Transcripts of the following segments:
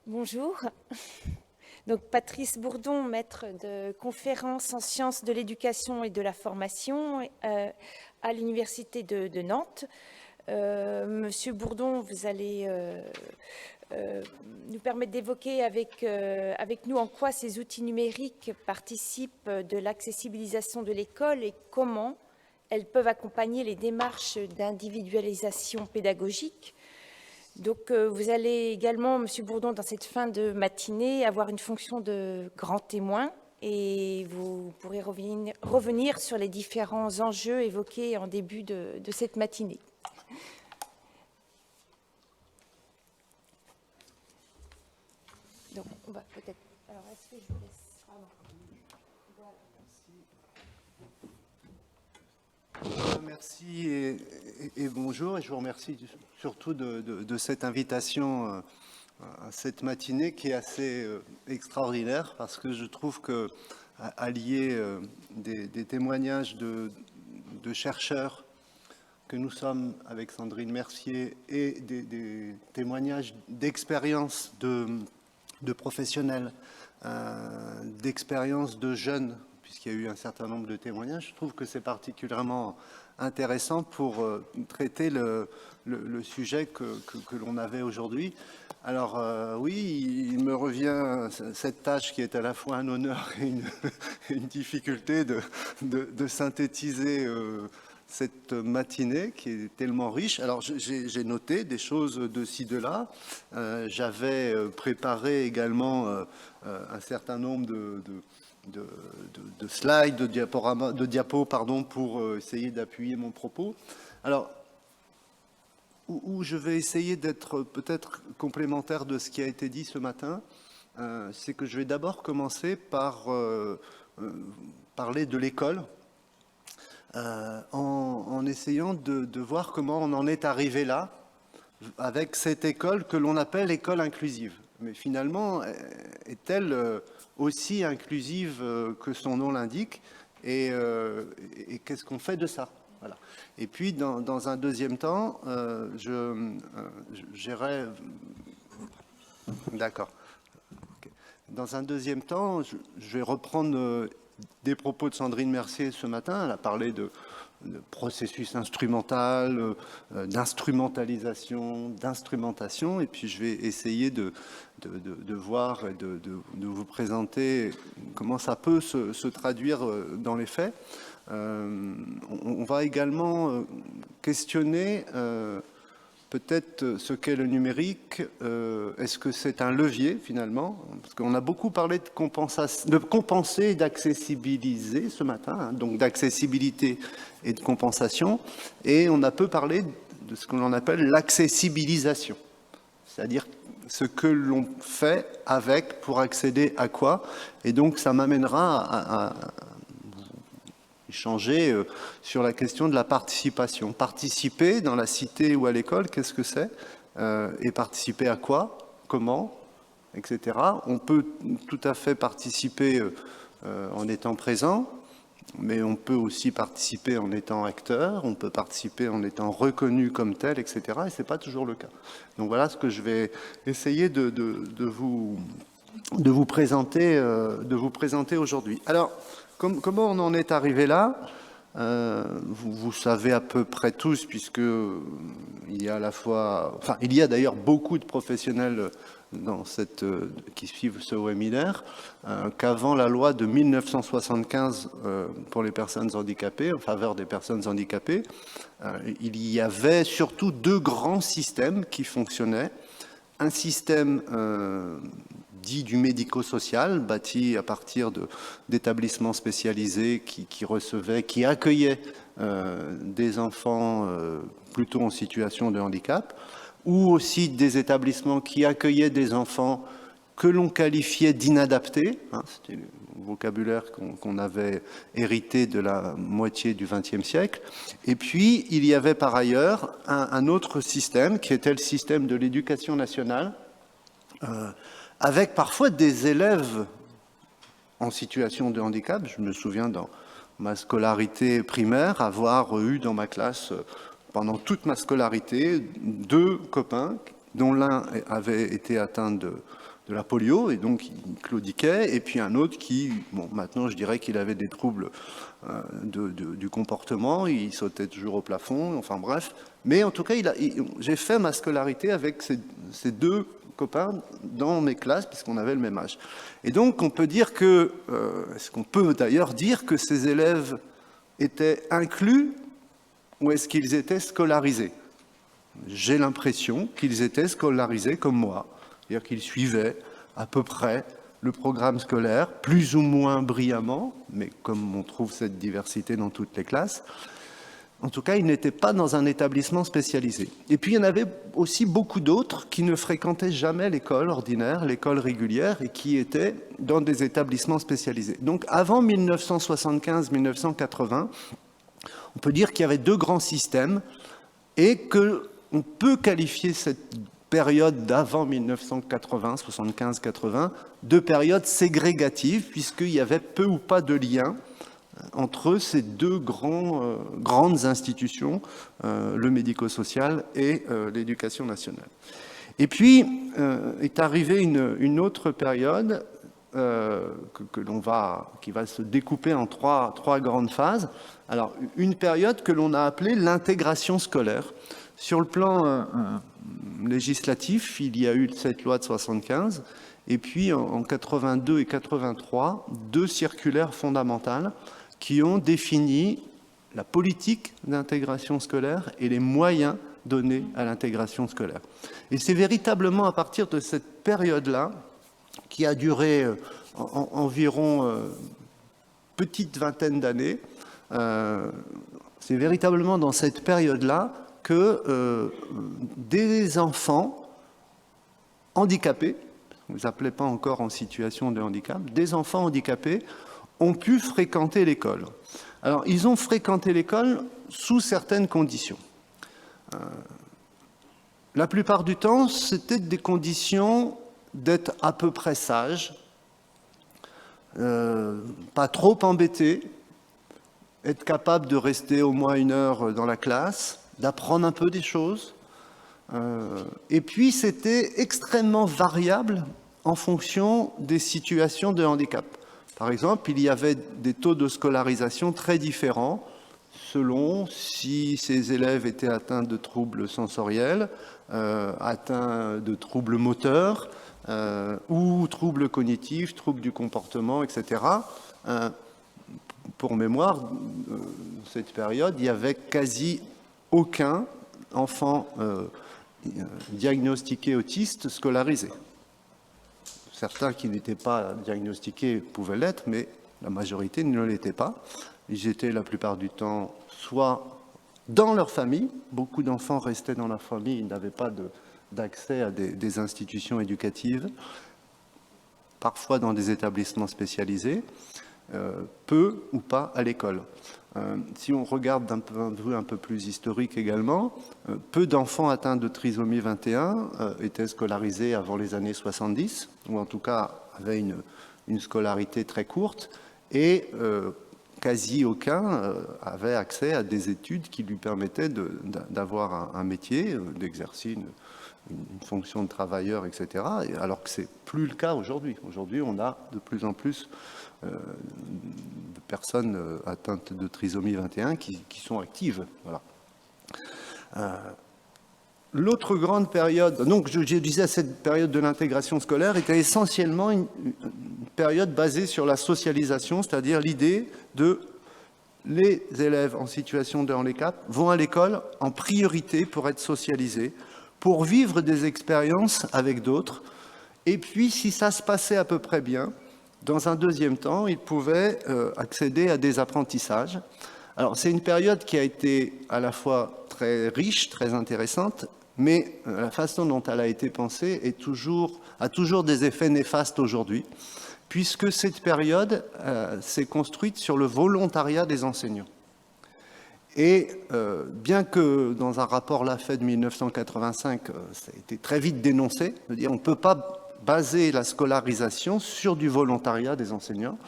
Bonjour. Donc, Patrice Bourdon, maître de conférences en sciences de l'éducation et de la formation à l'Université de Nantes. Monsieur Bourdon, vous allez nous permettre d'évoquer avec nous en quoi ces outils numériques participent de l'accessibilisation de l'école et comment elles peuvent accompagner les démarches d'individualisation pédagogique. Donc, vous allez également, Monsieur Bourdon, dans cette fin de matinée, avoir une fonction de grand témoin et vous pourrez revenir sur les différents enjeux évoqués en début de cette matinée. Donc, on va peut-être... Alors, est-ce que je vous laisse... Merci et bonjour, et je vous remercie surtout de cette invitation à cette matinée qui est assez extraordinaire, parce que je trouve que allier des témoignages de chercheurs que nous sommes avec Sandrine Mercier et des témoignages d'expérience de professionnels, d'expérience de jeunes, puisqu'il y a eu un certain nombre de témoignages, je trouve que c'est particulièrement intéressant pour traiter le sujet que l'on avait aujourd'hui. Alors oui, il me revient cette tâche qui est à la fois un honneur et une difficulté de synthétiser cette matinée qui est tellement riche. Alors j'ai noté des choses de ci, de là. J'avais préparé également un certain nombre de slides, de diapos, pardon, pour essayer d'appuyer mon propos. Alors, où je vais essayer d'être peut-être complémentaire de ce qui a été dit ce matin, c'est que je vais d'abord commencer par parler de l'école, en essayant de voir comment on en est arrivé là, avec cette école que l'on appelle école inclusive. Mais finalement, est-elle aussi inclusive que son nom l'indique, et qu'est-ce qu'on fait de ça? Voilà. Et puis, dans un deuxième temps, j'irai... D'accord. Okay. Dans un deuxième temps, je vais reprendre des propos de Sandrine Mercier ce matin. Elle a parlé de processus instrumental, d'instrumentalisation, d'instrumentation, et puis je vais essayer de voir et de vous présenter comment ça peut se traduire dans les faits. On va également questionner peut-être ce qu'est le numérique. Est-ce que c'est un levier finalement? Parce qu'on a beaucoup parlé de compenser et d'accessibiliser ce matin, hein, donc d'accessibilité et de compensation, et on a peu parlé de ce que l'on appelle l'accessibilisation, c'est-à-dire ce que l'on fait avec pour accéder à quoi, et donc ça m'amènera à échanger sur la question de la participation. Participer dans la cité ou à l'école, qu'est-ce que c'est? Et participer à quoi? Comment? Etc. On peut tout à fait participer en étant présent, mais on peut aussi participer en étant acteur, on peut participer en étant reconnu comme tel, etc. Et ce n'est pas toujours le cas. Donc voilà ce que je vais essayer de vous présenter aujourd'hui. Alors, comment on en est arrivé là? Vous savez à peu près tous, puisque il y a à la fois, enfin, il y a d'ailleurs beaucoup de professionnels qui suivent ce webinaire, qu'avant la loi de 1975 pour les personnes handicapées, en faveur des personnes handicapées, il y avait surtout deux grands systèmes qui fonctionnaient. Un système dit du médico-social, bâti à partir d'établissements spécialisés qui accueillaient des enfants plutôt en situation de handicap, ou aussi des établissements qui accueillaient des enfants que l'on qualifiait d'inadaptés, hein, c'était le vocabulaire qu'on avait hérité de la moitié du XXe siècle. Et puis, il y avait par ailleurs un autre système, qui était le système de l'éducation nationale, avec parfois des élèves en situation de handicap. Je me souviens dans ma scolarité primaire avoir eu dans ma classe, pendant toute ma scolarité, deux copains dont l'un avait été atteint la polio, et donc il claudiquait, et puis un autre qui, bon, maintenant je dirais qu'il avait des troubles du comportement, il sautait toujours au plafond, enfin bref. Mais en tout cas, j'ai fait ma scolarité avec ces deux copains dans mes classes, puisqu'on avait le même âge. Et donc on peut dire que, est-ce qu'on peut d'ailleurs dire que ces élèves étaient inclus, ou est-ce qu'ils étaient scolarisés? J'ai l'impression qu'ils étaient scolarisés comme moi, c'est-à-dire qu'ils suivaient à peu près le programme scolaire, plus ou moins brillamment, mais comme on trouve cette diversité dans toutes les classes, en tout cas, ils n'étaient pas dans un établissement spécialisé. Et puis, il y en avait aussi beaucoup d'autres qui ne fréquentaient jamais l'école ordinaire, l'école régulière, et qui étaient dans des établissements spécialisés. Donc, avant 1975-1980, on peut dire qu'il y avait deux grands systèmes, et qu'on peut qualifier cette période d'avant 1980, 75-80, de période ségrégative, puisqu'il y avait peu ou pas de lien entre ces deux grandes institutions, le médico-social et l'éducation nationale. Et puis, est arrivée une autre période qui va se découper en trois grandes phases. Alors, une période que l'on a appelée l'intégration scolaire. Sur le plan législatif, il y a eu cette loi de 75, et puis en 82 et 83, deux circulaires fondamentales qui ont défini la politique d'intégration scolaire et les moyens donnés à l'intégration scolaire. Et c'est véritablement à partir de cette période-là, qui a duré environ petite vingtaine d'années, c'est véritablement dans cette période-là que des enfants handicapés, on ne les appelait pas encore en situation de handicap, des enfants handicapés ont pu fréquenter l'école. Alors, ils ont fréquenté l'école sous certaines conditions. La plupart du temps, c'était des conditions d'être à peu près sages, pas trop embêtés, être capable de rester au moins 1 heure dans la classe, d'apprendre un peu des choses. Et puis, c'était extrêmement variable en fonction des situations de handicap. Par exemple, il y avait des taux de scolarisation très différents selon si ces élèves étaient atteints de troubles sensoriels, atteints de troubles moteurs, ou troubles cognitifs, troubles du comportement, etc. Pour mémoire, cette période, il n'y avait quasi aucun enfant diagnostiqué autiste scolarisé. Certains qui n'étaient pas diagnostiqués pouvaient l'être, mais la majorité ne l'étaient pas. Ils étaient la plupart du temps soit dans leur famille, beaucoup d'enfants restaient dans leur famille, ils n'avaient pas d'accès à des institutions éducatives, parfois dans des établissements spécialisés, peu ou pas à l'école. Si on regarde d'un point de vue un peu plus historique également, peu d'enfants atteints de trisomie 21 étaient scolarisés avant les années 70, ou en tout cas avaient une scolarité très courte, et quasi aucun avait accès à des études qui lui permettaient d'avoir un métier, d'exercer une fonction de travailleur, etc., alors que ce n'est plus le cas aujourd'hui. Aujourd'hui, on a de plus en plus de personnes atteintes de trisomie 21 qui sont actives. Voilà. L'autre grande période, donc je disais, cette période de l'intégration scolaire était essentiellement une période basée sur la socialisation, c'est-à-dire l'idée de les élèves en situation de handicap vont à l'école en priorité pour être socialisés, pour vivre des expériences avec d'autres, et puis si ça se passait à peu près bien, dans un deuxième temps, ils pouvaient accéder à des apprentissages. Alors c'est une période qui a été à la fois très riche, très intéressante, mais la façon dont elle a été pensée a toujours des effets néfastes aujourd'hui, puisque cette période s'est construite sur le volontariat des enseignants. Et bien que dans un rapport là fait de 1985, ça a été très vite dénoncé, on ne peut pas baser la scolarisation sur du volontariat des enseignants,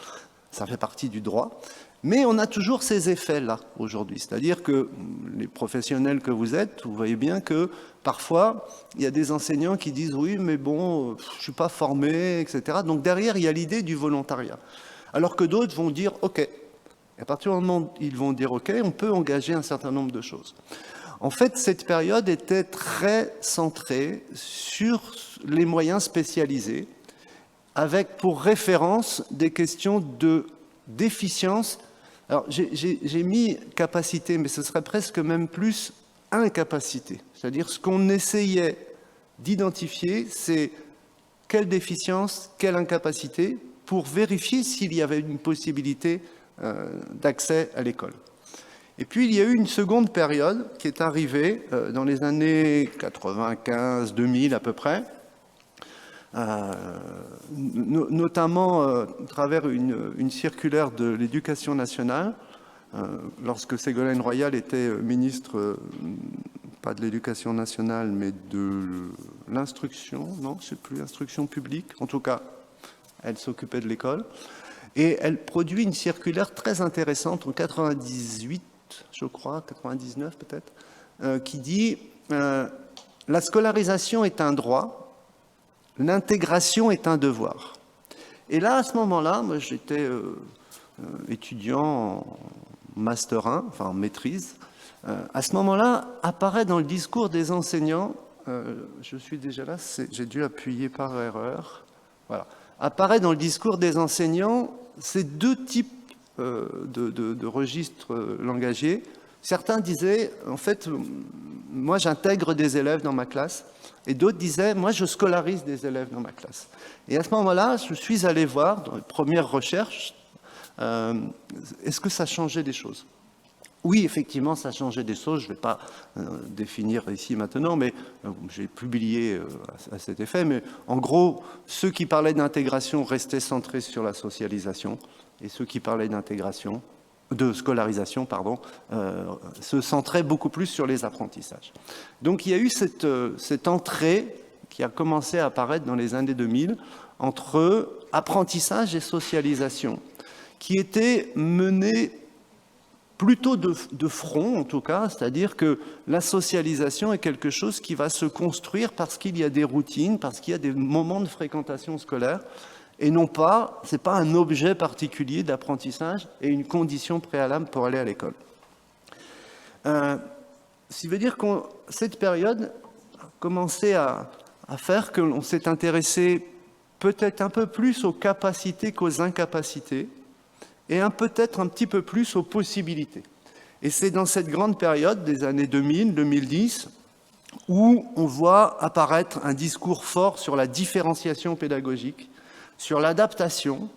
ça fait partie du droit. Mais on a toujours ces effets-là aujourd'hui. C'est-à-dire que les professionnels que vous êtes, vous voyez bien que parfois, il y a des enseignants qui disent « oui, mais bon, je ne suis pas formé, etc. » Donc derrière, il y a l'idée du volontariat. Alors que d'autres vont dire « ok ». Et à partir du moment où ils vont dire « ok », on peut engager un certain nombre de choses. En fait, cette période était très centrée sur les moyens spécialisés, avec pour référence des questions d'efficience. Alors, j'ai mis capacité, mais ce serait presque même plus incapacité. C'est-à-dire, ce qu'on essayait d'identifier, c'est quelle déficience, quelle incapacité, pour vérifier s'il y avait une possibilité d'accès à l'école. Et puis, il y a eu une seconde période qui est arrivée dans les années 95, 2000 à peu près, notamment à travers une circulaire de l'Éducation nationale, lorsque Ségolène Royal était ministre, pas de l'Éducation nationale, mais de l'instruction, non, je ne sais plus, l'instruction publique, en tout cas, elle s'occupait de l'école, et elle produit une circulaire très intéressante en 98, je crois, 99 peut-être, qui dit « La scolarisation est un droit, l'intégration est un devoir ». Et là, à ce moment-là, moi j'étais étudiant en Master 1, enfin en maîtrise. À ce moment-là, apparaît dans le discours des enseignants, je suis déjà là, j'ai dû appuyer par erreur, voilà, apparaît dans le discours des enseignants ces deux types de registres langagiers. Certains disaient, en fait, moi j'intègre des élèves dans ma classe, et d'autres disaient, moi je scolarise des élèves dans ma classe. Et à ce moment-là, je suis allé voir, dans les premières recherches, est-ce que ça changeait des choses? Oui, effectivement, ça changeait des choses, je ne vais pas définir ici maintenant, mais j'ai publié à cet effet, mais en gros, ceux qui parlaient d'intégration restaient centrés sur la socialisation, et ceux qui parlaient de scolarisation, pardon, se centraient beaucoup plus sur les apprentissages. Donc il y a eu cette entrée qui a commencé à apparaître dans les années 2000 entre apprentissage et socialisation, qui était menée plutôt de front, en tout cas, c'est-à-dire que la socialisation est quelque chose qui va se construire parce qu'il y a des routines, parce qu'il y a des moments de fréquentation scolaire, et non pas, ce n'est pas un objet particulier d'apprentissage et une condition préalable pour aller à l'école. Ce qui veut dire que cette période a commencé à faire que l'on s'est intéressé peut-être un peu plus aux capacités qu'aux incapacités, et peut-être un petit peu plus aux possibilités. Et c'est dans cette grande période des années 2000-2010 où on voit apparaître un discours fort sur la différenciation pédagogique, sur l'adaptation,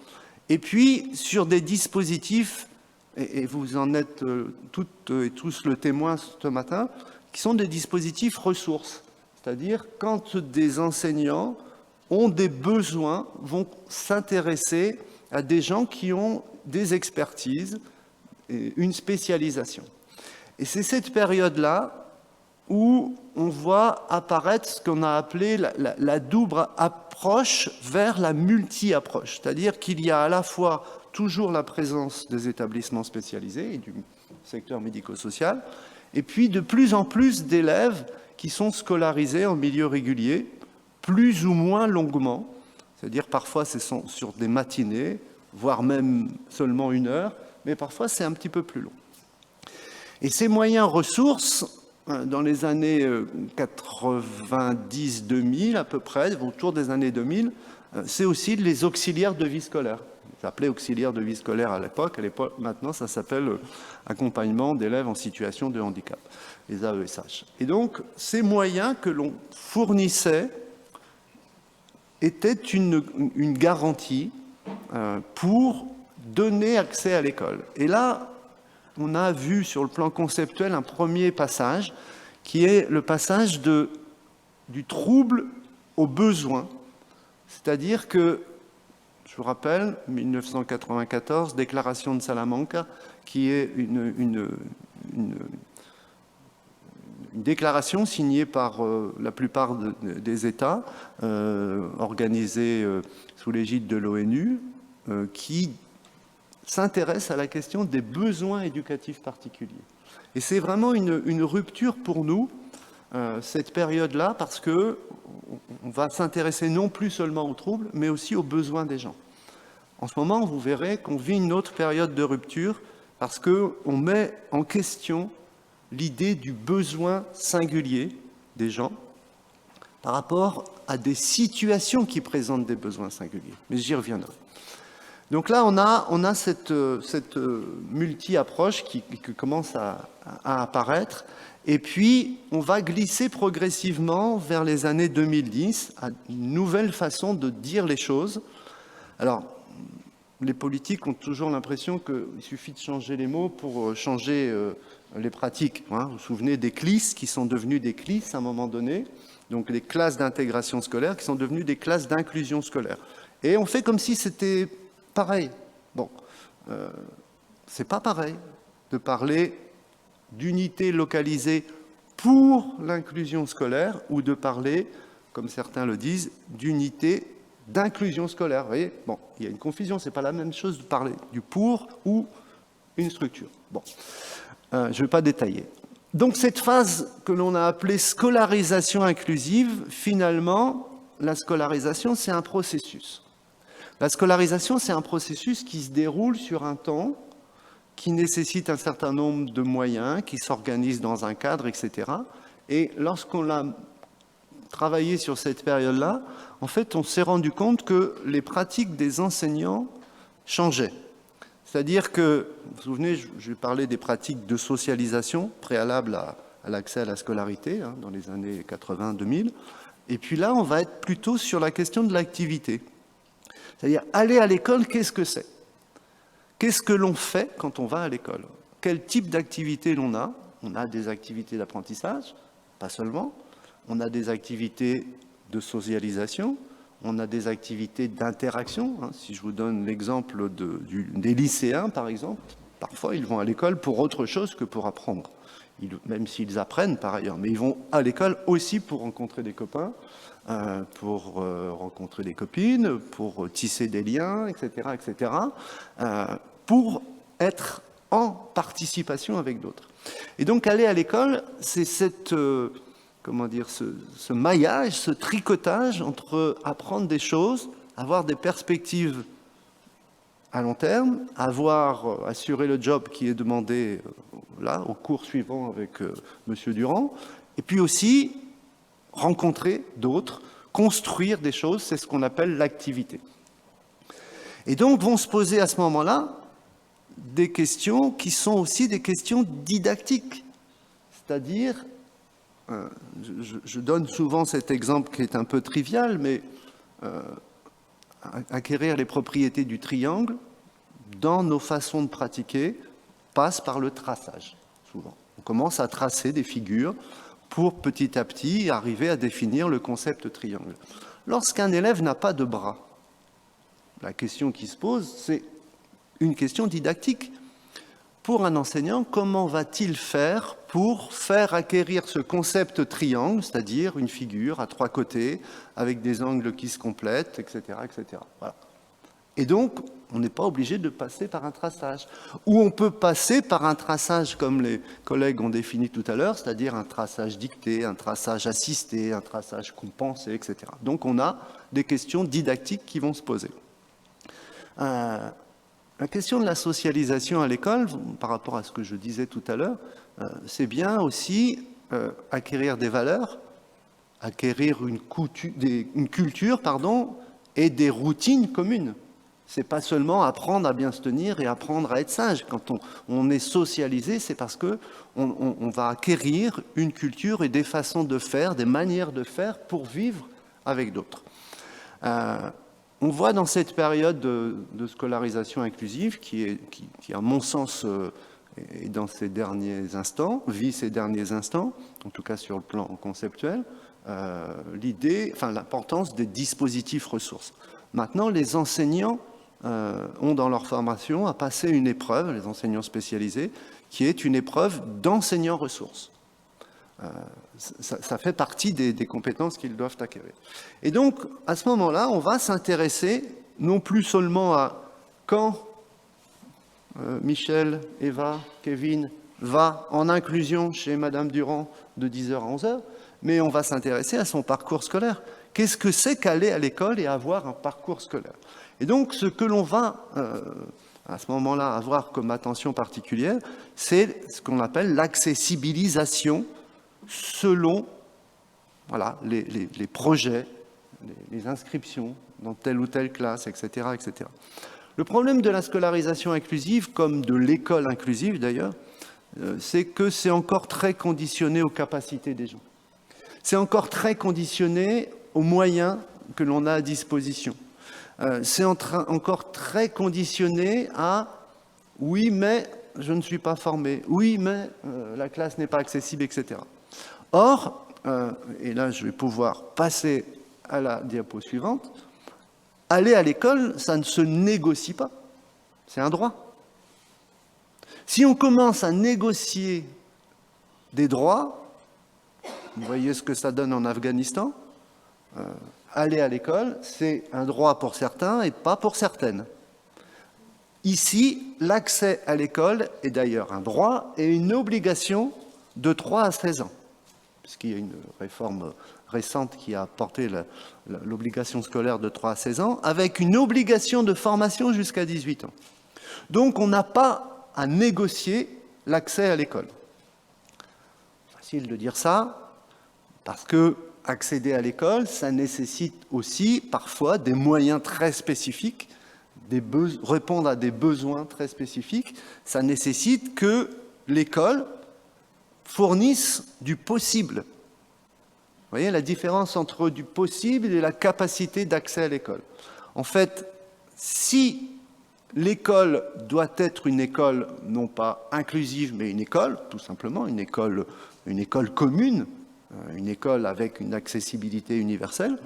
et puis sur des dispositifs, et vous en êtes toutes et tous le témoin ce matin, qui sont des dispositifs ressources. C'est-à-dire quand des enseignants ont des besoins, vont s'intéresser à des gens qui ont des expertises, et une spécialisation. Et c'est cette période-là où on voit apparaître ce qu'on a appelé la double approche vers la multi-approche. C'est-à-dire qu'il y a à la fois toujours la présence des établissements spécialisés et du secteur médico-social, et puis de plus en plus d'élèves qui sont scolarisés en milieu régulier, plus ou moins longuement, c'est-à-dire parfois ce sont sur des matinées, voire même seulement 1 heure, mais parfois c'est un petit peu plus long. Et ces moyens ressources, dans les années 90-2000 à peu près, autour des années 2000, c'est aussi les auxiliaires de vie scolaire. Ça s'appelait auxiliaires de vie scolaire à l'époque, maintenant ça s'appelle accompagnement d'élèves en situation de handicap, les AESH. Et donc ces moyens que l'on fournissait étaient une garantie pour donner accès à l'école. Et là, on a vu sur le plan conceptuel un premier passage, qui est le passage du trouble au besoin. C'est-à-dire que, je vous rappelle, 1994, déclaration de Salamanca, qui est une déclaration signée par la plupart des États, organisée sous l'égide de l'ONU, qui s'intéresse à la question des besoins éducatifs particuliers. Et c'est vraiment une rupture pour nous, cette période-là, parce qu'on va s'intéresser non plus seulement aux troubles, mais aussi aux besoins des gens. En ce moment, vous verrez qu'on vit une autre période de rupture, parce qu'on met en question l'idée du besoin singulier des gens par rapport à des situations qui présentent des besoins singuliers. Mais j'y reviendrai. Donc là, on a cette multi-approche qui commence à apparaître, et puis on va glisser progressivement vers les années 2010 à une nouvelle façon de dire les choses. Alors, les politiques ont toujours l'impression qu'il suffit de changer les mots pour changer les pratiques. Hein. Vous vous souvenez des CLIS qui sont devenus des CLIS à un moment donné, donc les classes d'intégration scolaire qui sont devenues des classes d'inclusion scolaire. Et on fait comme si c'était pareil. Bon, c'est pas pareil de parler d'unité localisée pour l'inclusion scolaire ou de parler, comme certains le disent, d'unité d'inclusion scolaire. Vous voyez, bon, il y a une confusion, c'est pas la même chose de parler du pour ou une structure. Bon, je ne vais pas détailler. Donc cette phase que l'on a appelée scolarisation inclusive, finalement, la scolarisation, c'est un processus. La scolarisation, c'est un processus qui se déroule sur un temps, qui nécessite un certain nombre de moyens, qui s'organise dans un cadre, etc. Et lorsqu'on a travaillé sur cette période-là, en fait, on s'est rendu compte que les pratiques des enseignants changeaient. C'est-à-dire que, vous vous souvenez, je vais parler des pratiques de socialisation préalables à l'accès à la scolarité, hein, dans les années 80-2000. Et puis là, on va être plutôt sur la question de l'activité. C'est-à-dire, aller à l'école, qu'est-ce que c'est? Qu'est-ce que l'on fait quand on va à l'école? Quel type d'activité l'on a? On a des activités d'apprentissage, pas seulement. On a des activités de socialisation, on a des activités d'interaction. Hein. Si je vous donne l'exemple des lycéens, par exemple, parfois ils vont à l'école pour autre chose que pour apprendre, même s'ils apprennent par ailleurs. Mais ils vont à l'école aussi pour rencontrer des copains, pour rencontrer des copines, pour tisser des liens, etc., etc., pour être en participation avec d'autres. Et donc aller à l'école, c'est cette... comment dire, ce maillage, ce tricotage entre apprendre des choses, avoir des perspectives à long terme, avoir assuré le job qui est demandé là, au cours suivant avec M. Durand, et puis aussi rencontrer d'autres, construire des choses, c'est ce qu'on appelle l'activité. Et donc vont se poser à ce moment-là des questions qui sont aussi des questions didactiques, c'est-à-dire je donne souvent cet exemple qui est un peu trivial, mais acquérir les propriétés du triangle dans nos façons de pratiquer passe par le traçage, souvent. On commence à tracer des figures pour petit à petit arriver à définir le concept triangle. Lorsqu'un élève n'a pas de bras, la question qui se pose, c'est une question didactique. Pour un enseignant, comment va-t-il faire pour faire acquérir ce concept triangle, c'est-à-dire une figure à trois côtés, avec des angles qui se complètent, etc., etc. Voilà. Et donc, on n'est pas obligé de passer par un traçage. Ou on peut passer par un traçage, comme les collègues ont défini tout à l'heure, c'est-à-dire un traçage dicté, un traçage assisté, un traçage compensé, etc. Donc, on a des questions didactiques qui vont se poser. La question de la socialisation à l'école, par rapport à ce que je disais tout à l'heure, c'est bien aussi acquérir des valeurs, acquérir une culture, et des routines communes. C'est pas seulement apprendre à bien se tenir et apprendre à être sage. Quand on est socialisé, c'est parce qu'on va acquérir une culture et des façons de faire, des manières de faire pour vivre avec d'autres. On voit dans cette période de scolarisation inclusive, qui à mon sens, est dans ses derniers instants, vit ses derniers instants, en tout cas sur le plan conceptuel, l'importance des dispositifs ressources. Maintenant, les enseignants ont dans leur formation à passer une épreuve, les enseignants spécialisés, qui est une épreuve d'enseignants ressources. Ça fait partie des compétences qu'ils doivent acquérir. Et donc, à ce moment-là, on va s'intéresser non plus seulement à quand Michel, Eva, Kevin, va en inclusion chez Madame Durand de 10h à 11h, mais on va s'intéresser à son parcours scolaire. Qu'est-ce que c'est qu'aller à l'école et avoir un parcours scolaire? Et donc, ce que l'on va, à ce moment-là, avoir comme attention particulière, c'est ce qu'on appelle l'accessibilisation selon voilà, les projets, les inscriptions dans telle ou telle classe, etc., etc. Le problème de la scolarisation inclusive, comme de l'école inclusive d'ailleurs, c'est que c'est encore très conditionné aux capacités des gens. C'est encore très conditionné aux moyens que l'on a à disposition. C'est encore très conditionné à « oui, mais je ne suis pas formé »,« oui, mais la classe n'est pas accessible », etc. Or, et là je vais pouvoir passer à la diapo suivante, aller à l'école, ça ne se négocie pas, c'est un droit. Si on commence à négocier des droits, vous voyez ce que ça donne en Afghanistan, aller à l'école, c'est un droit pour certains et pas pour certaines. Ici, l'accès à l'école est d'ailleurs un droit et une obligation de 3 à 16 ans, puisqu'il y a une réforme récente qui a porté l'obligation scolaire de 3 à 16 ans, avec une obligation de formation jusqu'à 18 ans. Donc on n'a pas à négocier l'accès à l'école. Facile de dire ça, parce que accéder à l'école, ça nécessite aussi parfois des moyens très spécifiques, répondre à des besoins très spécifiques. Ça nécessite que l'école fournisse du possible. Vous voyez la différence entre du possible et la capacité d'accès à l'école. En fait, si l'école doit être une école, non pas inclusive, mais une école, tout simplement, une école commune, une école avec une accessibilité universelle,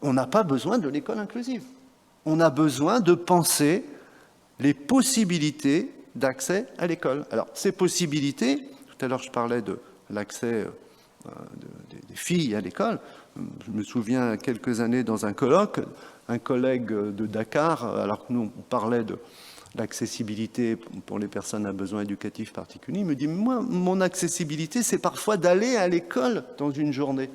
on n'a pas besoin de l'école inclusive. On a besoin de penser les possibilités d'accès à l'école. Alors, ces possibilités, tout à l'heure je parlais de l'accès des filles à l'école. Je me souviens, quelques années, dans un colloque, un collègue de Dakar, alors que nous, on parlait de l'accessibilité pour les personnes à besoins éducatifs particuliers, il me dit, moi, mon accessibilité, c'est parfois d'aller à l'école dans une journée.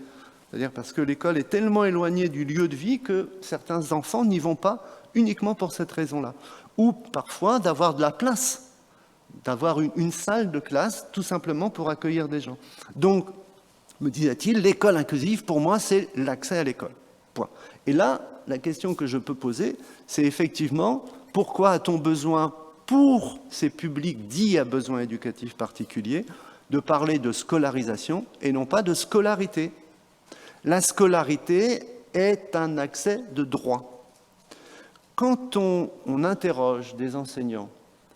C'est-à-dire parce que l'école est tellement éloignée du lieu de vie que certains enfants n'y vont pas uniquement pour cette raison-là. Ou parfois d'avoir de la place, d'avoir une salle de classe, tout simplement pour accueillir des gens. Donc, me disait-il, l'école inclusive, pour moi, c'est l'accès à l'école. Point. Et là, la question que je peux poser, c'est effectivement, pourquoi a-t-on besoin, pour ces publics dits à besoins éducatifs particuliers, de parler de scolarisation et non pas de scolarité? La scolarité est un accès de droit. Quand on interroge des enseignants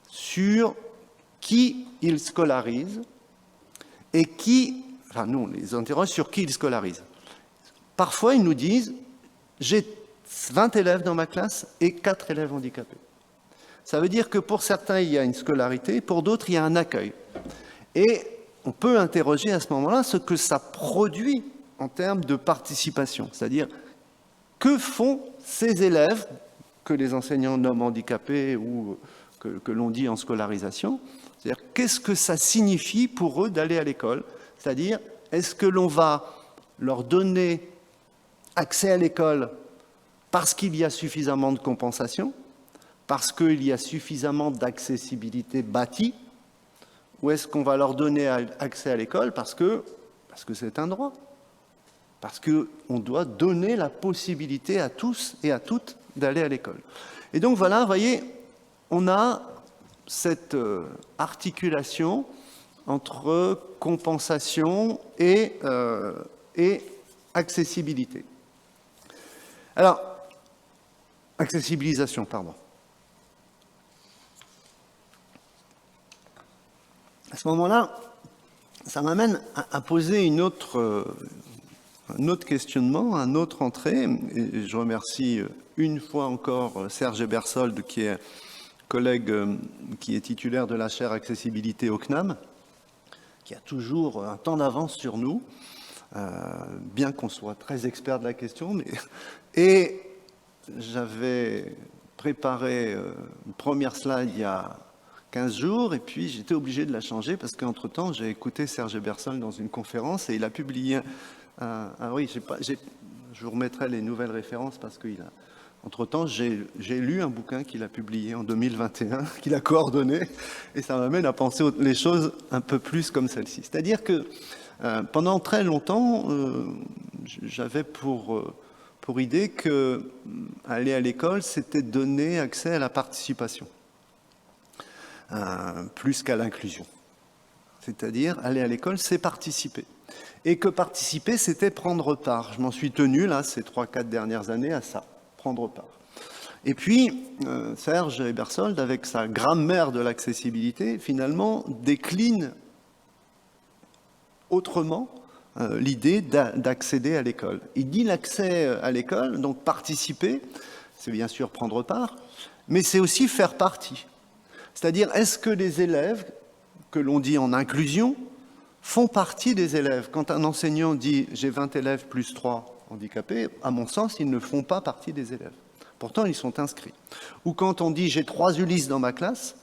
sur qui ils scolarisent et qui... Enfin, nous, on les interroge sur qui ils scolarisent. Parfois, ils nous disent « j'ai 20 élèves dans ma classe et 4 élèves handicapés ». Ça veut dire que pour certains, il y a une scolarité, pour d'autres, il y a un accueil. Et on peut interroger à ce moment-là ce que ça produit en termes de participation. C'est-à-dire, que font ces élèves que les enseignants nomment handicapés ou que l'on dit en scolarisation? C'est-à-dire, qu'est-ce que ça signifie pour eux d'aller à l'école? C'est-à-dire, est-ce que l'on va leur donner accès à l'école parce qu'il y a suffisamment de compensation, parce qu'il y a suffisamment d'accessibilité bâtie, ou est-ce qu'on va leur donner accès à l'école parce que c'est un droit, parce qu'on doit donner la possibilité à tous et à toutes d'aller à l'école. Et donc voilà, vous voyez, on a cette articulation entre compensation et accessibilité. Alors, accessibilisation, pardon. À ce moment-là, ça m'amène à poser un autre questionnement, un autre entrée. Et je remercie une fois encore Serge Ebersold, qui est collègue qui est titulaire de la chaire accessibilité au CNAM, qui a toujours un temps d'avance sur nous, bien qu'on soit très expert de la question. Et j'avais préparé une première slide il y a 15 jours, et puis j'étais obligé de la changer parce qu'entre-temps, j'ai écouté Serge Ebersol dans une conférence et il a publié oui, je vous remettrai les nouvelles références parce entre-temps, j'ai lu un bouquin qu'il a publié en 2021, qu'il a coordonné, et ça m'amène à penser les choses un peu plus comme celle-ci. C'est-à-dire que pendant très longtemps, j'avais pour idée que aller à l'école, c'était donner accès à la participation, plus qu'à l'inclusion. C'est-à-dire, aller à l'école, c'est participer. Et que participer, c'était prendre part. Je m'en suis tenu, là, ces 3-4 dernières années, à ça, prendre part. Et puis, Serge Ebersold, avec sa grammaire de l'accessibilité, finalement, décline autrement l'idée d'accéder à l'école. Il dit l'accès à l'école, donc participer, c'est bien sûr prendre part, mais c'est aussi faire partie. C'est-à-dire, est-ce que les élèves, que l'on dit en inclusion, font partie des élèves? Quand un enseignant dit « j'ai 20 élèves plus 3 handicapés », à mon sens, ils ne font pas partie des élèves. Pourtant, ils sont inscrits. Ou quand on dit « j'ai 3 Ulysse dans ma classe »,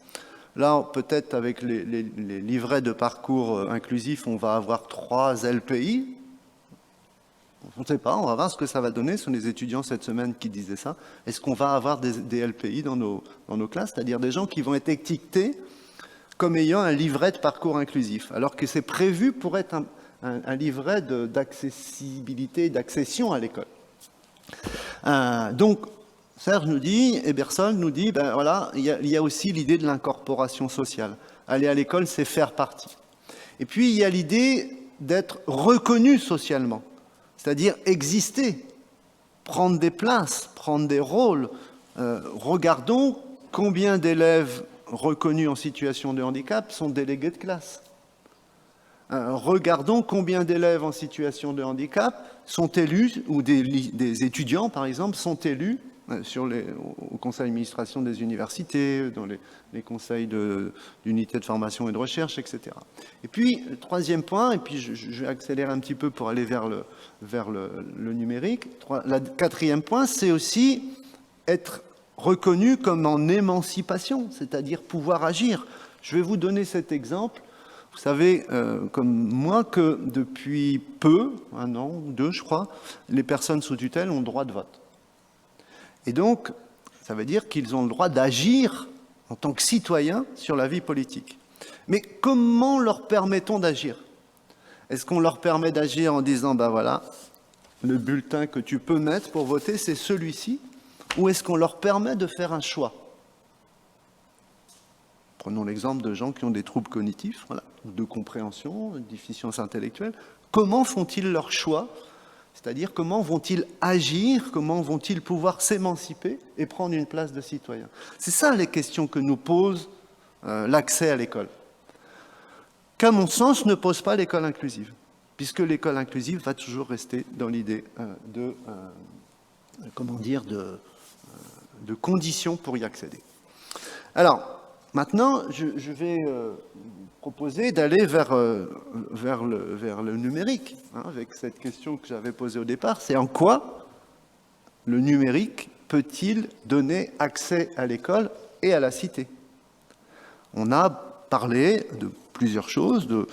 là, peut-être avec les livrets de parcours inclusifs, on va avoir 3 LPI. On ne sait pas, on va voir ce que ça va donner. Ce sont les étudiants cette semaine qui disaient ça. Est-ce qu'on va avoir des LPI dans nos classes, c'est-à-dire des gens qui vont être étiquetés comme ayant un livret de parcours inclusif, alors que c'est prévu pour être un livret d'accessibilité, d'accession à l'école. Donc, Serge nous dit, Ebersol nous dit, ben voilà, il y a aussi l'idée de l'incorporation sociale. Aller à l'école, c'est faire partie. Et puis, il y a l'idée d'être reconnu socialement, c'est-à-dire exister, prendre des places, prendre des rôles. Regardons combien d'élèves reconnus en situation de handicap sont délégués de classe. Regardons combien d'élèves en situation de handicap sont élus, ou des étudiants, par exemple, sont élus au conseil d'administration des universités, dans les conseils d'unités de formation et de recherche, etc. Et puis, le troisième point, et puis je vais accélérer un petit peu pour aller vers le numérique. Le quatrième point, c'est aussi être reconnu comme en émancipation, c'est-à-dire pouvoir agir. Je vais vous donner cet exemple. Vous savez, comme moi, que depuis peu, 1 an ou 2, je crois, les personnes sous tutelle ont le droit de vote. Et donc, ça veut dire qu'ils ont le droit d'agir en tant que citoyens sur la vie politique. Mais comment leur permettons d'agir? Est-ce qu'on leur permet d'agir en disant, ben voilà, le bulletin que tu peux mettre pour voter, c'est celui-ci? Ou est-ce qu'on leur permet de faire un choix? Prenons l'exemple de gens qui ont des troubles cognitifs, voilà, de compréhension, de déficience intellectuelle. Comment font-ils leur choix? C'est-à-dire comment vont-ils agir? Comment vont-ils pouvoir s'émanciper et prendre une place de citoyen? C'est ça les questions que nous pose l'accès à l'école. Qu'à mon sens ne pose pas l'école inclusive, puisque l'école inclusive va toujours rester dans l'idée de conditions pour y accéder. Alors, maintenant, je vais proposer d'aller vers le numérique, avec cette question que j'avais posée au départ, c'est en quoi le numérique peut-il donner accès à l'école et à la cité? On a parlé de plusieurs choses, de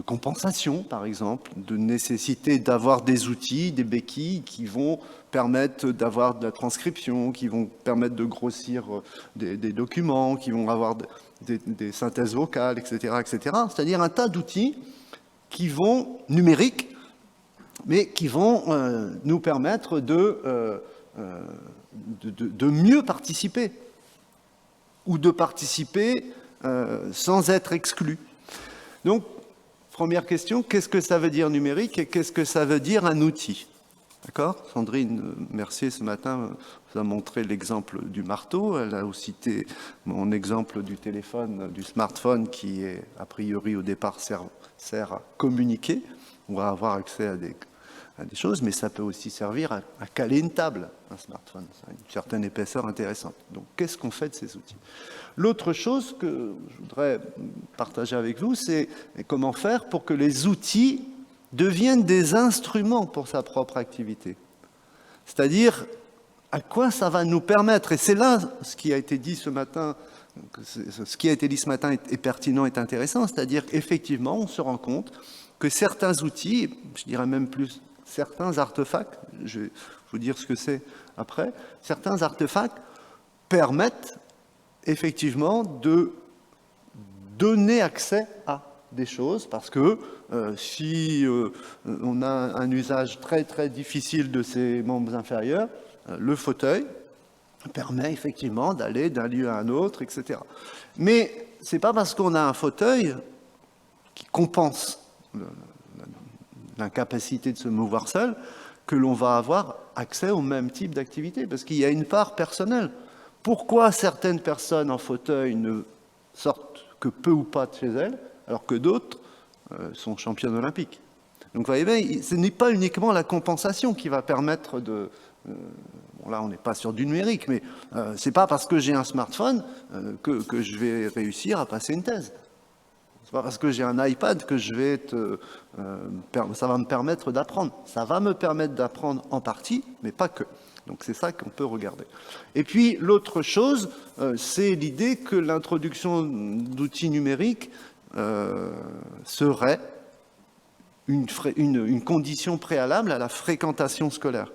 compensation, par exemple, de nécessité d'avoir des outils, des béquilles qui vont permettre d'avoir de la transcription, qui vont permettre de grossir des documents, qui vont avoir des synthèses vocales, etc., etc. C'est-à-dire un tas d'outils qui vont, numériques, mais qui vont nous permettre de mieux participer, ou de participer sans être exclu. Donc, première question, qu'est-ce que ça veut dire numérique et qu'est-ce que ça veut dire un outil? D'accord? Sandrine Mercier, ce matin, vous a montré l'exemple du marteau. Elle a aussi cité mon exemple du téléphone, du smartphone, qui est, a priori, au départ, sert à communiquer ou à avoir accès à des choses, mais ça peut aussi servir à caler une table, un smartphone. Ça a une certaine épaisseur intéressante. Donc, qu'est-ce qu'on fait de ces outils? L'autre chose que je voudrais partager avec vous, c'est comment faire pour que les outils deviennent des instruments pour sa propre activité. C'est-à-dire à quoi ça va nous permettre. Et c'est là ce qui a été dit ce matin, est pertinent, est intéressant, c'est-à-dire qu'effectivement, on se rend compte que certains outils, je dirais même plus certains artefacts, je vais vous dire ce que c'est après, certains artefacts permettent effectivement de donner accès à des choses, parce que si on a un usage très très difficile de ses membres inférieurs, le fauteuil permet effectivement d'aller d'un lieu à un autre, etc. Mais c'est pas parce qu'on a un fauteuil qui compense l'incapacité de se mouvoir seul que l'on va avoir accès au même type d'activité, parce qu'il y a une part personnelle. Pourquoi certaines personnes en fauteuil ne sortent que peu ou pas de chez elles, alors que d'autres sont championnes olympiques? Donc vous voyez bien, ce n'est pas uniquement la compensation qui va permettre de... bon, là, on n'est pas sur du numérique, mais c'est pas parce que j'ai un smartphone que je vais réussir à passer une thèse. C'est pas parce que j'ai un iPad que je vais ça va me permettre d'apprendre. Ça va me permettre d'apprendre en partie, mais pas que. Donc c'est ça qu'on peut regarder. Et puis l'autre chose, c'est l'idée que l'introduction d'outils numériques serait une condition préalable à la fréquentation scolaire.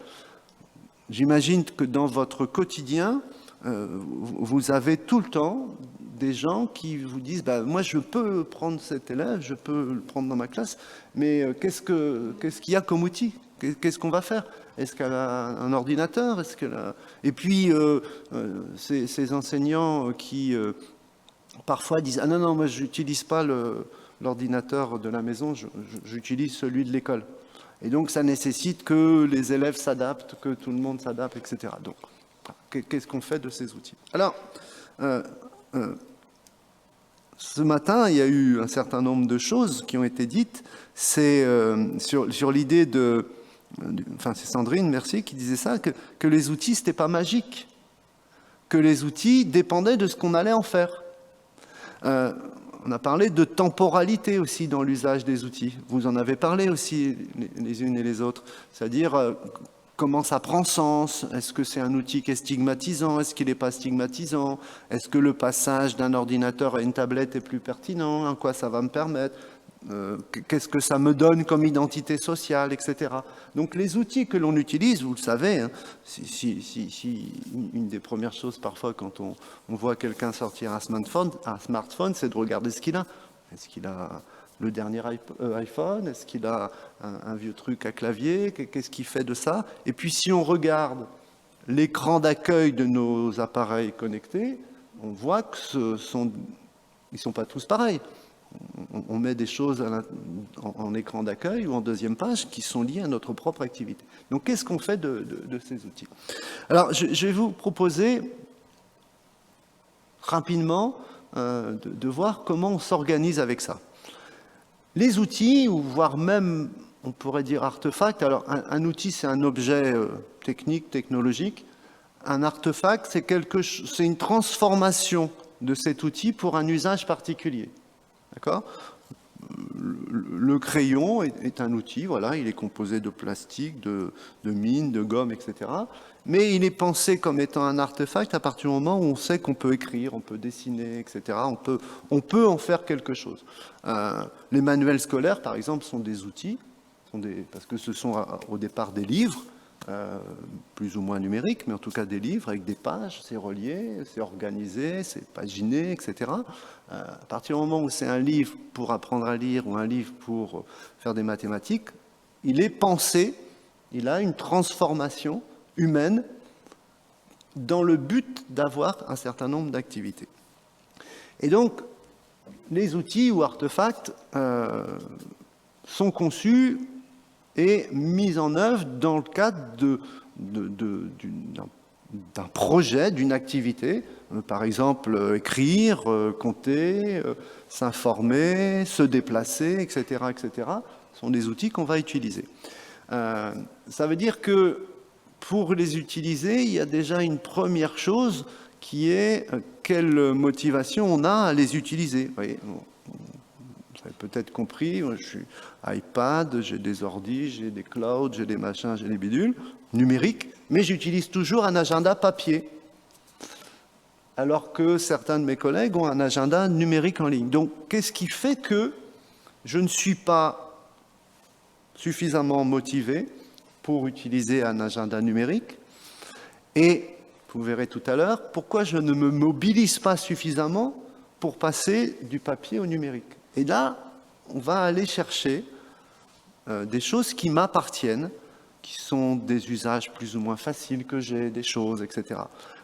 J'imagine que dans votre quotidien, vous avez tout le temps des gens qui vous disent moi je peux prendre cet élève, je peux le prendre dans ma classe, mais qu'est-ce qu'il y a comme outil? Qu'est-ce qu'on va faire? Est-ce qu'elle a un ordinateur? Est-ce qu'elle a... Et puis ces enseignants qui parfois disent non, moi je n'utilise pas l'ordinateur de la maison, j'utilise celui de l'école. Et donc ça nécessite que les élèves s'adaptent, que tout le monde s'adapte, etc. Donc qu'est-ce qu'on fait de ces outils? Alors, ce matin, il y a eu un certain nombre de choses qui ont été dites. C'est sur l'idée enfin c'est Sandrine, merci, qui disait ça, que les outils, c'était pas magique, que les outils dépendaient de ce qu'on allait en faire. On a parlé de temporalité aussi dans l'usage des outils. Vous en avez parlé aussi les unes et les autres, c'est-à-dire comment ça prend sens? Est-ce que c'est un outil qui est stigmatisant? Est-ce qu'il n'est pas stigmatisant? Est-ce que le passage d'un ordinateur à une tablette est plus pertinent? En quoi ça va me permettre? Qu'est-ce que ça me donne comme identité sociale, etc. Donc les outils que l'on utilise, vous le savez, hein, une des premières choses parfois quand on voit quelqu'un sortir un smartphone, c'est de regarder ce qu'il a. Est-ce qu'il a le dernier iPhone? Est-ce qu'il a un vieux truc à clavier? Qu'est-ce qu'il fait de ça? Et puis si on regarde l'écran d'accueil de nos appareils connectés, on voit que ils sont pas tous pareils. On met des choses en écran d'accueil ou en deuxième page qui sont liées à notre propre activité. Donc qu'est-ce qu'on fait de ces outils? Alors je vais vous proposer rapidement de voir comment on s'organise avec ça. Les outils, ou voire même, on pourrait dire artefact, alors un outil c'est un objet technique, technologique, un artefact c'est une transformation de cet outil pour un usage particulier. D'accord? Le crayon est un outil, voilà, il est composé de plastique, de mine, de gomme, etc. Mais il est pensé comme étant un artefact à partir du moment où on sait qu'on peut écrire, on peut dessiner, etc. On peut en faire quelque chose. Les manuels scolaires, par exemple, sont des outils, parce que ce sont au départ des livres, plus ou moins numériques, mais en tout cas des livres avec des pages, c'est relié, c'est organisé, c'est paginé, etc. À partir du moment où c'est un livre pour apprendre à lire ou un livre pour faire des mathématiques, il est pensé, il a une transformation humaine dans le but d'avoir un certain nombre d'activités. Et donc, les outils ou artefacts sont conçus et mis en œuvre dans le cadre d'un projet, d'une activité, par exemple écrire, compter, s'informer, se déplacer, etc., etc., sont des outils qu'on va utiliser. Ça veut dire que pour les utiliser, il y a déjà une première chose qui est quelle motivation on a à les utiliser. Vous voyez, Vous avez peut-être compris, moi, je suis iPad, j'ai des ordis, j'ai des clouds, j'ai des machins, j'ai des bidules, numériques, mais j'utilise toujours un agenda papier, alors que certains de mes collègues ont un agenda numérique en ligne. Donc, qu'est-ce qui fait que je ne suis pas suffisamment motivé pour utiliser un agenda numérique? Et, vous verrez tout à l'heure, pourquoi je ne me mobilise pas suffisamment pour passer du papier au numérique? Et là, on va aller chercher des choses qui m'appartiennent, qui sont des usages plus ou moins faciles que j'ai, des choses, etc.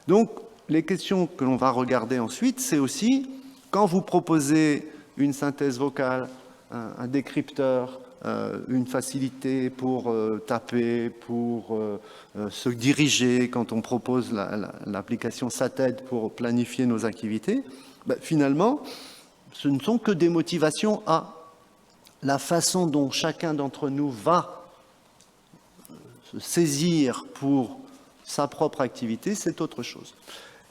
Donc, les questions que l'on va regarder ensuite, c'est aussi, quand vous proposez une synthèse vocale, un décrypteur, une facilité pour taper, pour se diriger, quand on propose l'application SATED pour planifier nos activités, finalement, ce ne sont que des motivations à la façon dont chacun d'entre nous va se saisir pour sa propre activité, c'est autre chose.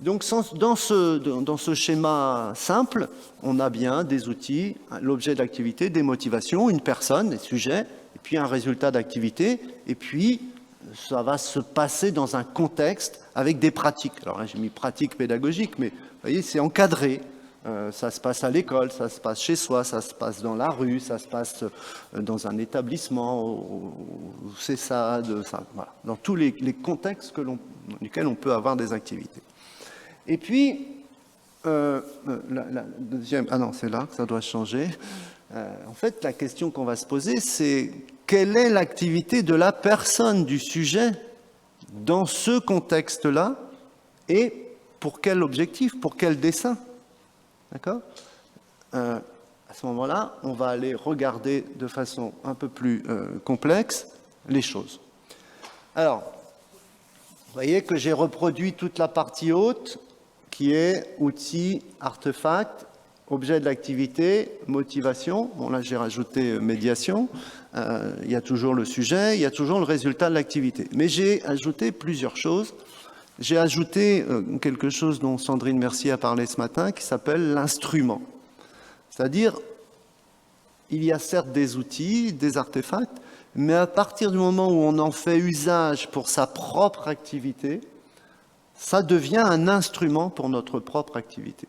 Donc, dans ce schéma simple, on a bien des outils, l'objet de l'activité, des motivations, une personne, des sujets, et puis un résultat d'activité, et puis ça va se passer dans un contexte avec des pratiques. Alors là, j'ai mis pratiques pédagogiques, mais vous voyez, c'est encadré. Ça se passe à l'école, ça se passe chez soi, ça se passe dans la rue, ça se passe dans un établissement, au CESAD, voilà, dans tous les contextes dans lesquels on peut avoir des activités. Et puis, la deuxième... Ah non, c'est là que ça doit changer. En fait, la question qu'on va se poser, c'est quelle est l'activité de la personne, du sujet, dans ce contexte-là, et pour quel objectif, pour quel dessein? D'accord? À ce moment-là, on va aller regarder de façon un peu plus complexe les choses. Alors, vous voyez que j'ai reproduit toute la partie haute, qui est outils, artefacts, objet de l'activité, motivation. Bon, là, j'ai rajouté médiation. Il y a toujours le sujet, il y a toujours le résultat de l'activité. Mais j'ai ajouté plusieurs choses. J'ai ajouté quelque chose dont Sandrine Mercier a parlé ce matin, qui s'appelle l'instrument. C'est-à-dire, il y a certes des outils, des artefacts, mais à partir du moment où on en fait usage pour sa propre activité, ça devient un instrument pour notre propre activité.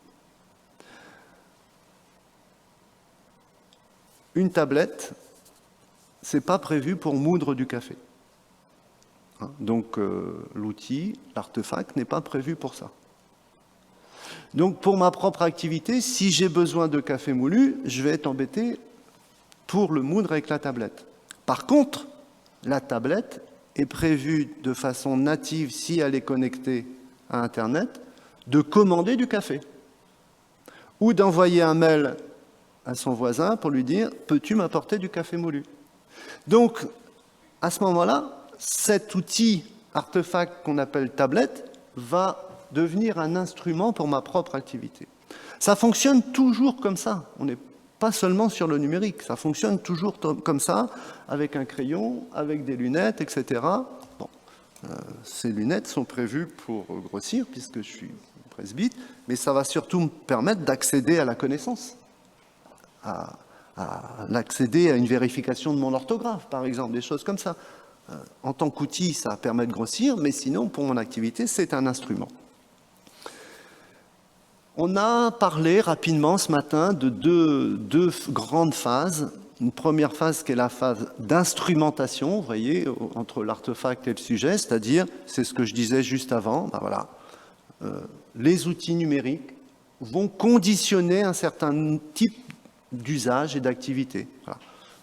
Une tablette, ce n'est pas prévu pour moudre du café. Donc l'outil, l'artefact n'est pas prévu pour ça. Donc pour ma propre activité, si j'ai besoin de café moulu, je vais être embêté pour le moudre avec la tablette. Par contre, la tablette est prévue de façon native, si elle est connectée à Internet, de commander du café ou d'envoyer un mail à son voisin pour lui dire « Peux-tu m'apporter du café moulu ?» Donc, à ce moment-là, cet outil, artefact qu'on appelle tablette, va devenir un instrument pour ma propre activité. Ça fonctionne toujours comme ça. On n'est pas seulement sur le numérique. Ça fonctionne toujours comme ça, avec un crayon, avec des lunettes, etc. Bon, ces lunettes sont prévues pour grossir, puisque je suis presbyte, mais ça va surtout me permettre d'accéder à la connaissance, à accéder à une vérification de mon orthographe, par exemple, des choses comme ça. En tant qu'outil, ça permet de grossir, mais sinon, pour mon activité, c'est un instrument. On a parlé rapidement ce matin de deux grandes phases. Une première phase qui est la phase d'instrumentation, vous voyez, entre l'artefact et le sujet, c'est-à-dire, c'est ce que je disais juste avant, voilà, les outils numériques vont conditionner un certain type d'usage et d'activité. Voilà.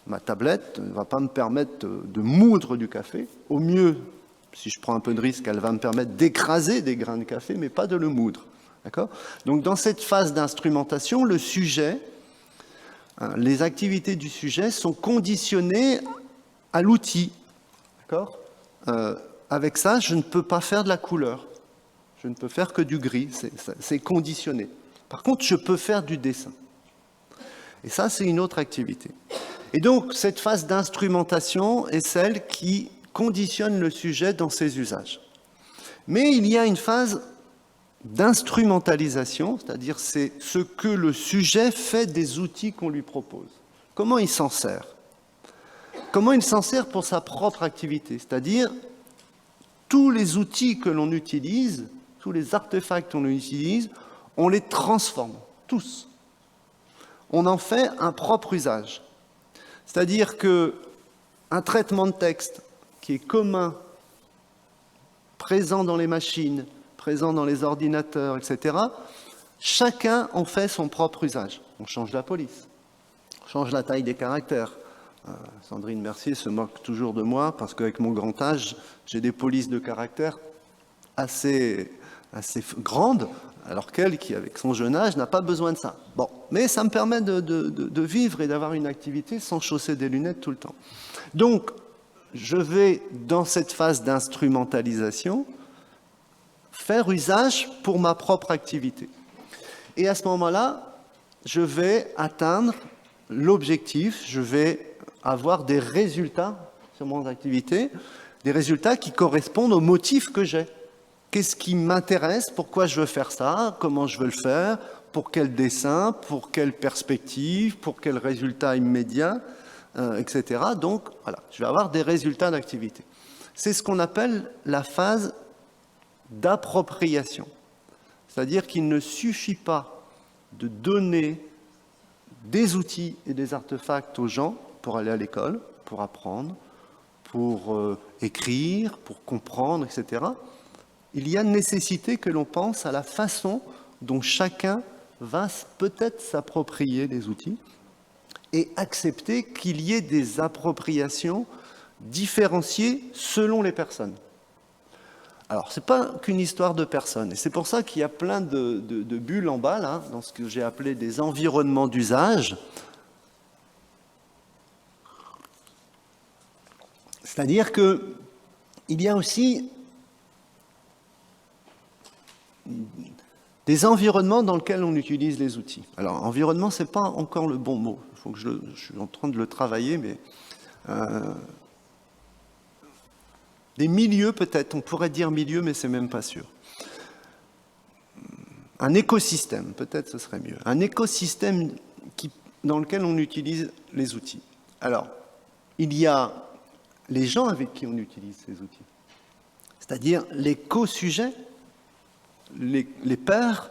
Ma tablette ne va pas me permettre de moudre du café. Au mieux, si je prends un peu de risque, elle va me permettre d'écraser des grains de café, mais pas de le moudre. D'accord ? Donc, dans cette phase d'instrumentation, le sujet, les activités du sujet sont conditionnées à l'outil. D'accord ? Avec ça, je ne peux pas faire de la couleur. Je ne peux faire que du gris. C'est conditionné. Par contre, je peux faire du dessin. Et ça, c'est une autre activité. Et donc, cette phase d'instrumentation est celle qui conditionne le sujet dans ses usages. Mais il y a une phase d'instrumentalisation, c'est-à-dire c'est ce que le sujet fait des outils qu'on lui propose. comment il s'en sert? Comment il s'en sert pour sa propre activité? C'est-à-dire, tous les outils que l'on utilise, tous les artefacts que l'on utilise, on les transforme, tous. On en fait un propre usage. C'est-à-dire qu'un traitement de texte qui est commun, présent dans les machines, présent dans les ordinateurs, etc., chacun en fait son propre usage. On change la police, on change la taille des caractères. Sandrine Mercier se moque toujours de moi parce qu'avec mon grand âge, j'ai des polices de caractère assez grandes, alors qu'elle, qui avec son jeune âge, n'a pas besoin de ça. Bon, mais ça me permet de vivre et d'avoir une activité sans chausser des lunettes tout le temps. Donc, je vais, dans cette phase d'instrumentalisation, faire usage pour ma propre activité. Et à ce moment-là, je vais atteindre l'objectif, je vais avoir des résultats sur mon activité, des résultats qui correspondent au motif que j'ai. Qu'est-ce qui m'intéresse? Pourquoi je veux faire ça? Comment je veux le faire? Pour quel dessin? Pour quelle perspective? Pour quel résultat immédiat? Etc. Donc, voilà, je vais avoir des résultats d'activité. C'est ce qu'on appelle la phase d'appropriation. C'est-à-dire qu'il ne suffit pas de donner des outils et des artefacts aux gens pour aller à l'école, pour apprendre, pour écrire, pour comprendre, etc. Il y a nécessité que l'on pense à la façon dont chacun va peut-être s'approprier les outils et accepter qu'il y ait des appropriations différenciées selon les personnes. Alors, ce n'est pas qu'une histoire de personnes, et c'est pour ça qu'il y a plein de bulles en bas, là, dans ce que j'ai appelé des environnements d'usage. C'est-à-dire qu'il y a aussi des environnements dans lesquels on utilise les outils. Alors, environnement, ce n'est pas encore le bon mot. Il faut que je suis en train de le travailler, mais des milieux peut-être, on pourrait dire milieu, mais c'est même pas sûr. Un écosystème, peut-être ce serait mieux. Un écosystème dans lequel on utilise les outils. Alors, il y a les gens avec qui on utilise ces outils, c'est-à-dire les co-sujets, les pairs,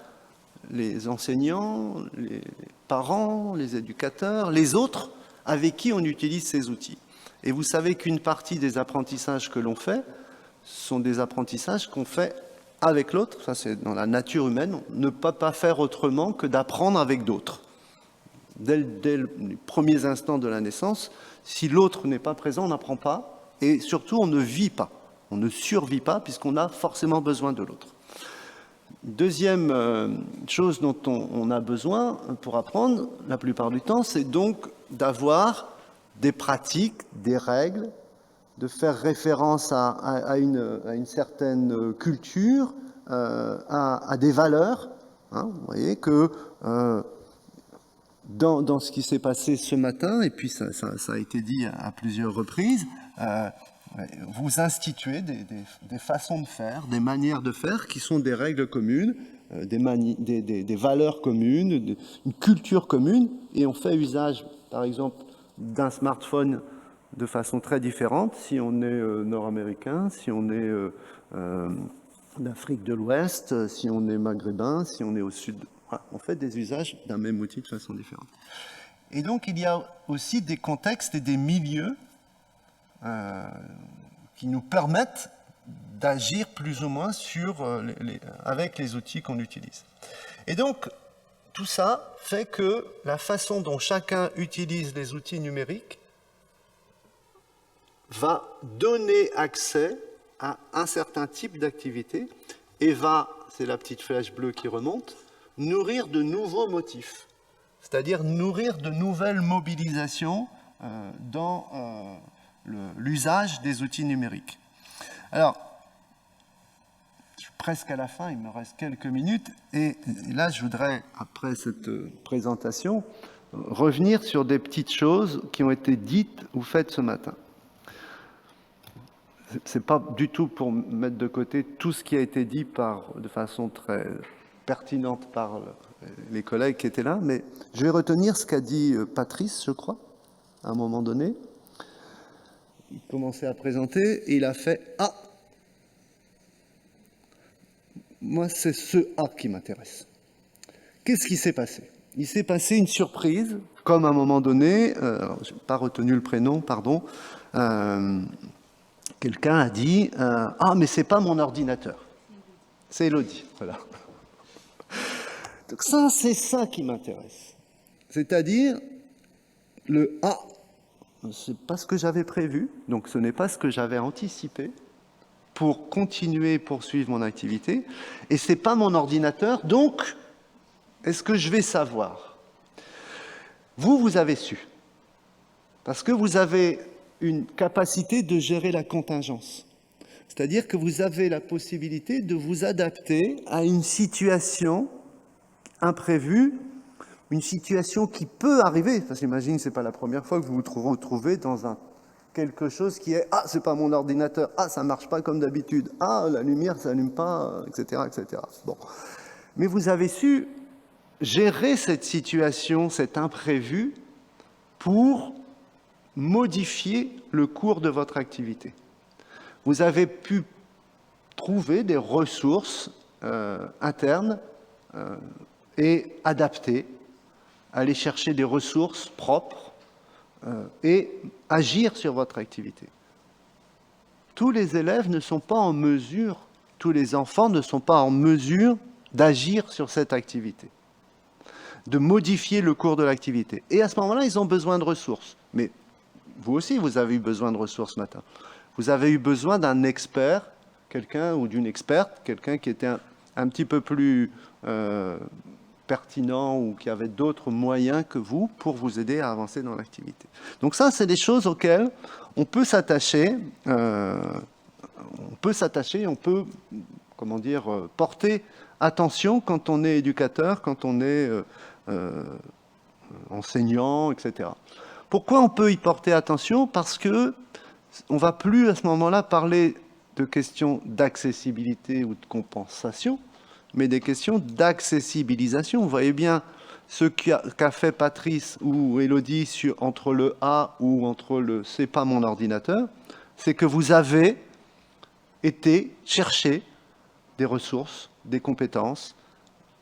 les enseignants, les parents, les éducateurs, les autres avec qui on utilise ces outils. Et vous savez qu'une partie des apprentissages que l'on fait sont des apprentissages qu'on fait avec l'autre. Ça, c'est dans la nature humaine. On ne peut pas faire autrement que d'apprendre avec d'autres. Dès les premiers instants de la naissance, si l'autre n'est pas présent, on n'apprend pas. Et surtout, on ne vit pas. On ne survit pas puisqu'on a forcément besoin de l'autre. Deuxième chose dont on a besoin pour apprendre, la plupart du temps, c'est donc d'avoir des pratiques, des règles, de faire référence à une certaine culture, à des valeurs. Hein, vous voyez que dans ce qui s'est passé ce matin, et puis ça a été dit à plusieurs reprises, vous instituez des façons de faire, des manières de faire qui sont des règles communes, des valeurs communes, une culture commune, et on fait usage, par exemple, d'un smartphone de façon très différente si on est nord-américain, si on est d'Afrique de l'Ouest, si on est maghrébin, si on est au sud. Voilà, on fait des usages d'un même outil de façon différente. Et donc, il y a aussi des contextes et des milieux qui nous permettent d'agir plus ou moins avec les outils qu'on utilise. Et donc, tout ça fait que la façon dont chacun utilise les outils numériques va donner accès à un certain type d'activité et va, c'est la petite flèche bleue qui remonte, nourrir de nouveaux motifs, c'est-à-dire nourrir de nouvelles mobilisations dans l'usage des outils numériques. Alors, je suis presque à la fin, il me reste quelques minutes, et là je voudrais, après cette présentation, revenir sur des petites choses qui ont été dites ou faites ce matin. Ce n'est pas du tout pour mettre de côté tout ce qui a été dit de façon très pertinente par les collègues qui étaient là, mais je vais retenir ce qu'a dit Patrice, je crois, à un moment donné. Il commençait à présenter et il a fait « Ah !» Moi, c'est ce « Ah » qui m'intéresse. Qu'est-ce qui s'est passé? Il s'est passé une surprise, comme à un moment donné, je n'ai pas retenu le prénom, pardon, quelqu'un a dit « Ah, mais c'est pas mon ordinateur. » C'est Élodie, voilà. Donc ça, c'est ça qui m'intéresse. C'est-à-dire, le « Ah », c'est pas ce que j'avais prévu, donc ce n'est pas ce que j'avais anticipé pour continuer, poursuivre mon activité, et c'est pas mon ordinateur, donc est-ce que je vais savoir? Vous avez su, parce que vous avez une capacité de gérer la contingence. C'est-à-dire que vous avez la possibilité de vous adapter à une situation imprévue, une situation qui peut arriver. Parce que j'imagine que ce n'est pas la première fois que vous vous retrouvez dans quelque chose qui est « Ah, c'est pas mon ordinateur. Ah, ça ne marche pas comme d'habitude. Ah, la lumière, ça n'allume pas, etc. etc. » Bon. Mais vous avez su gérer cette situation, cet imprévu, pour modifier le cours de votre activité. Vous avez pu trouver des ressources internes et adapter, aller chercher des ressources propres et agir sur votre activité. Tous les élèves ne sont pas en mesure, tous les enfants ne sont pas en mesure d'agir sur cette activité, de modifier le cours de l'activité. Et à ce moment-là, ils ont besoin de ressources. Mais vous aussi, vous avez eu besoin de ressources ce matin. Vous avez eu besoin d'un expert, quelqu'un ou d'une experte, quelqu'un qui était un petit peu plus pertinent ou qui avait d'autres moyens que vous pour vous aider à avancer dans l'activité. Donc ça, c'est des choses auxquelles on peut s'attacher, on peut, comment dire, porter attention quand on est éducateur, quand on est enseignant, etc. Pourquoi on peut y porter attention? Parce que on ne va plus à ce moment-là parler de questions d'accessibilité ou de compensation, mais des questions d'accessibilisation. Vous voyez bien ce qu'a fait Patrice ou Élodie entre le A ou entre le « c'est pas mon ordinateur », c'est que vous avez été chercher des ressources, des compétences,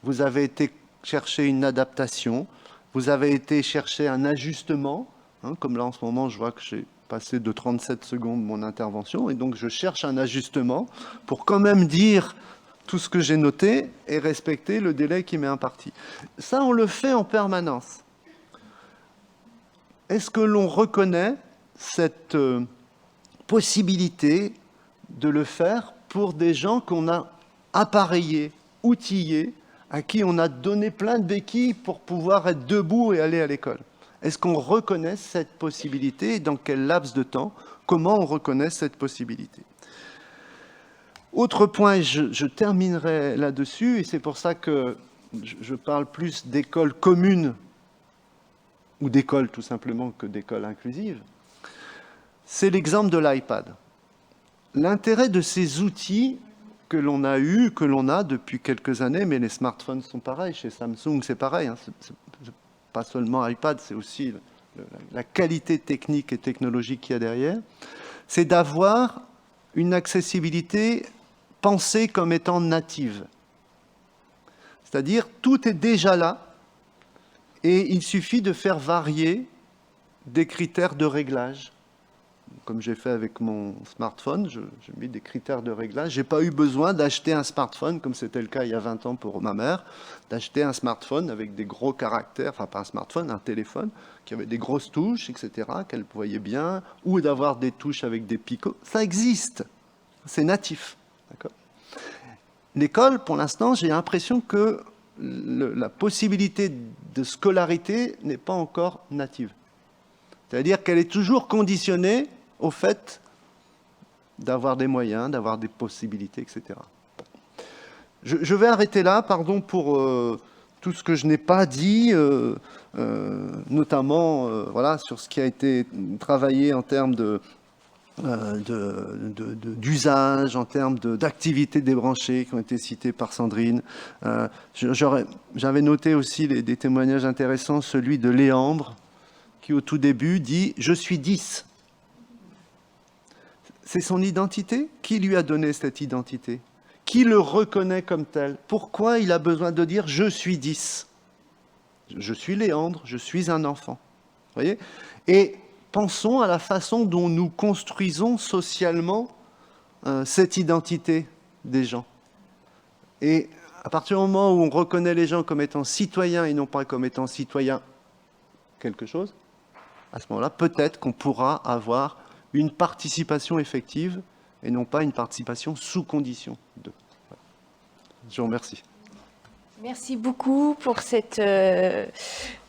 vous avez été chercher une adaptation, vous avez été chercher un ajustement, hein, comme là en ce moment je vois que j'ai passé de 37 secondes mon intervention, et donc je cherche un ajustement pour quand même dire tout ce que j'ai noté et respecter le délai qui m'est imparti. Ça, on le fait en permanence. Est-ce que l'on reconnaît cette possibilité de le faire pour des gens qu'on a appareillés, outillés, à qui on a donné plein de béquilles pour pouvoir être debout et aller à l'école? Est-ce qu'on reconnaît cette possibilité et dans quel laps de temps? Comment on reconnaît cette possibilité? Autre point, et je terminerai là-dessus, et c'est pour ça que je parle plus d'école commune ou d'école tout simplement que d'école inclusive, c'est l'exemple de l'iPad. L'intérêt de ces outils que l'on a eu, que l'on a depuis quelques années, mais les smartphones sont pareils, chez Samsung c'est pareil, hein, c'est pas seulement iPad, c'est aussi la qualité technique et technologique qu'il y a derrière, c'est d'avoir une accessibilité pensée comme étant native. C'est-à-dire, tout est déjà là, et il suffit de faire varier des critères de réglage. Comme j'ai fait avec mon smartphone, j'ai mis des critères de réglage. Je n'ai pas eu besoin d'acheter un smartphone, comme c'était le cas il y a 20 ans pour ma mère, d'acheter un smartphone avec des gros caractères, enfin pas un smartphone, un téléphone, qui avait des grosses touches, etc., qu'elle voyait bien, ou d'avoir des touches avec des picots. Ça existe, c'est natif. L'école, pour l'instant, j'ai l'impression que la possibilité de scolarité n'est pas encore native. C'est-à-dire qu'elle est toujours conditionnée au fait d'avoir des moyens, d'avoir des possibilités, etc. Je vais arrêter là, pardon pour tout ce que je n'ai pas dit, notamment voilà, sur ce qui a été travaillé en termes d'usage, en termes d'activités débranchées qui ont été citées par Sandrine. J'avais noté aussi des témoignages intéressants, celui de Léandre, qui, au tout début, dit « Je suis 10 ». C'est son identité. Qui lui a donné cette identité? Qui le reconnaît comme tel? Pourquoi il a besoin de dire « Je suis 10 ». Je suis Léandre, je suis un enfant. Vous voyez? Et pensons à la façon dont nous construisons socialement cette identité des gens. Et à partir du moment où on reconnaît les gens comme étant citoyens et non pas comme étant citoyens quelque chose, à ce moment-là, peut-être qu'on pourra avoir une participation effective et non pas une participation sous condition de. Je vous remercie. Merci beaucoup pour cette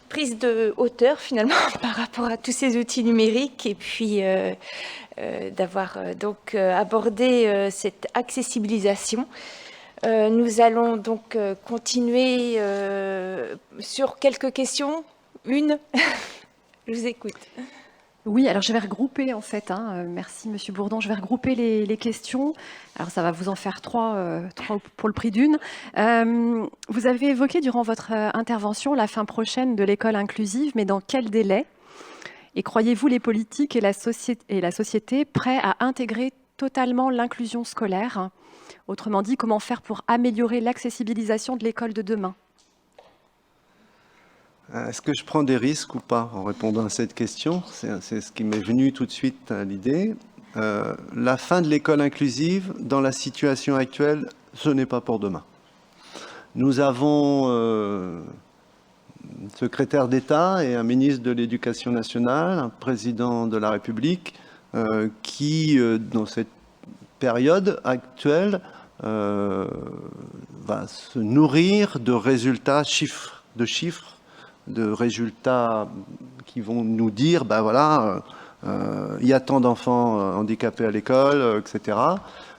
prise de hauteur finalement par rapport à tous ces outils numériques et puis d'avoir donc abordé cette accessibilisation. Nous allons donc continuer sur quelques questions. Une, je vous écoute. Oui, alors je vais regrouper en fait, merci Monsieur Bourdon, je vais regrouper les questions. Alors ça va vous en faire trois pour le prix d'une. Vous avez évoqué durant votre intervention la fin prochaine de l'école inclusive, mais dans quel délai? Et croyez-vous les politiques et la société prêts à intégrer totalement l'inclusion scolaire? Autrement dit, comment faire pour améliorer l'accessibilisation de l'école de demain? Est-ce que je prends des risques ou pas en répondant à cette question? C'est ce qui m'est venu tout de suite à l'idée. La fin de l'école inclusive, dans la situation actuelle, ce n'est pas pour demain. Nous avons un secrétaire d'État et un ministre de l'Éducation nationale, un président de la République, qui, dans cette période actuelle, va se nourrir de résultats, de chiffres, de résultats qui vont nous dire, ben voilà, il y a tant d'enfants handicapés à l'école, etc.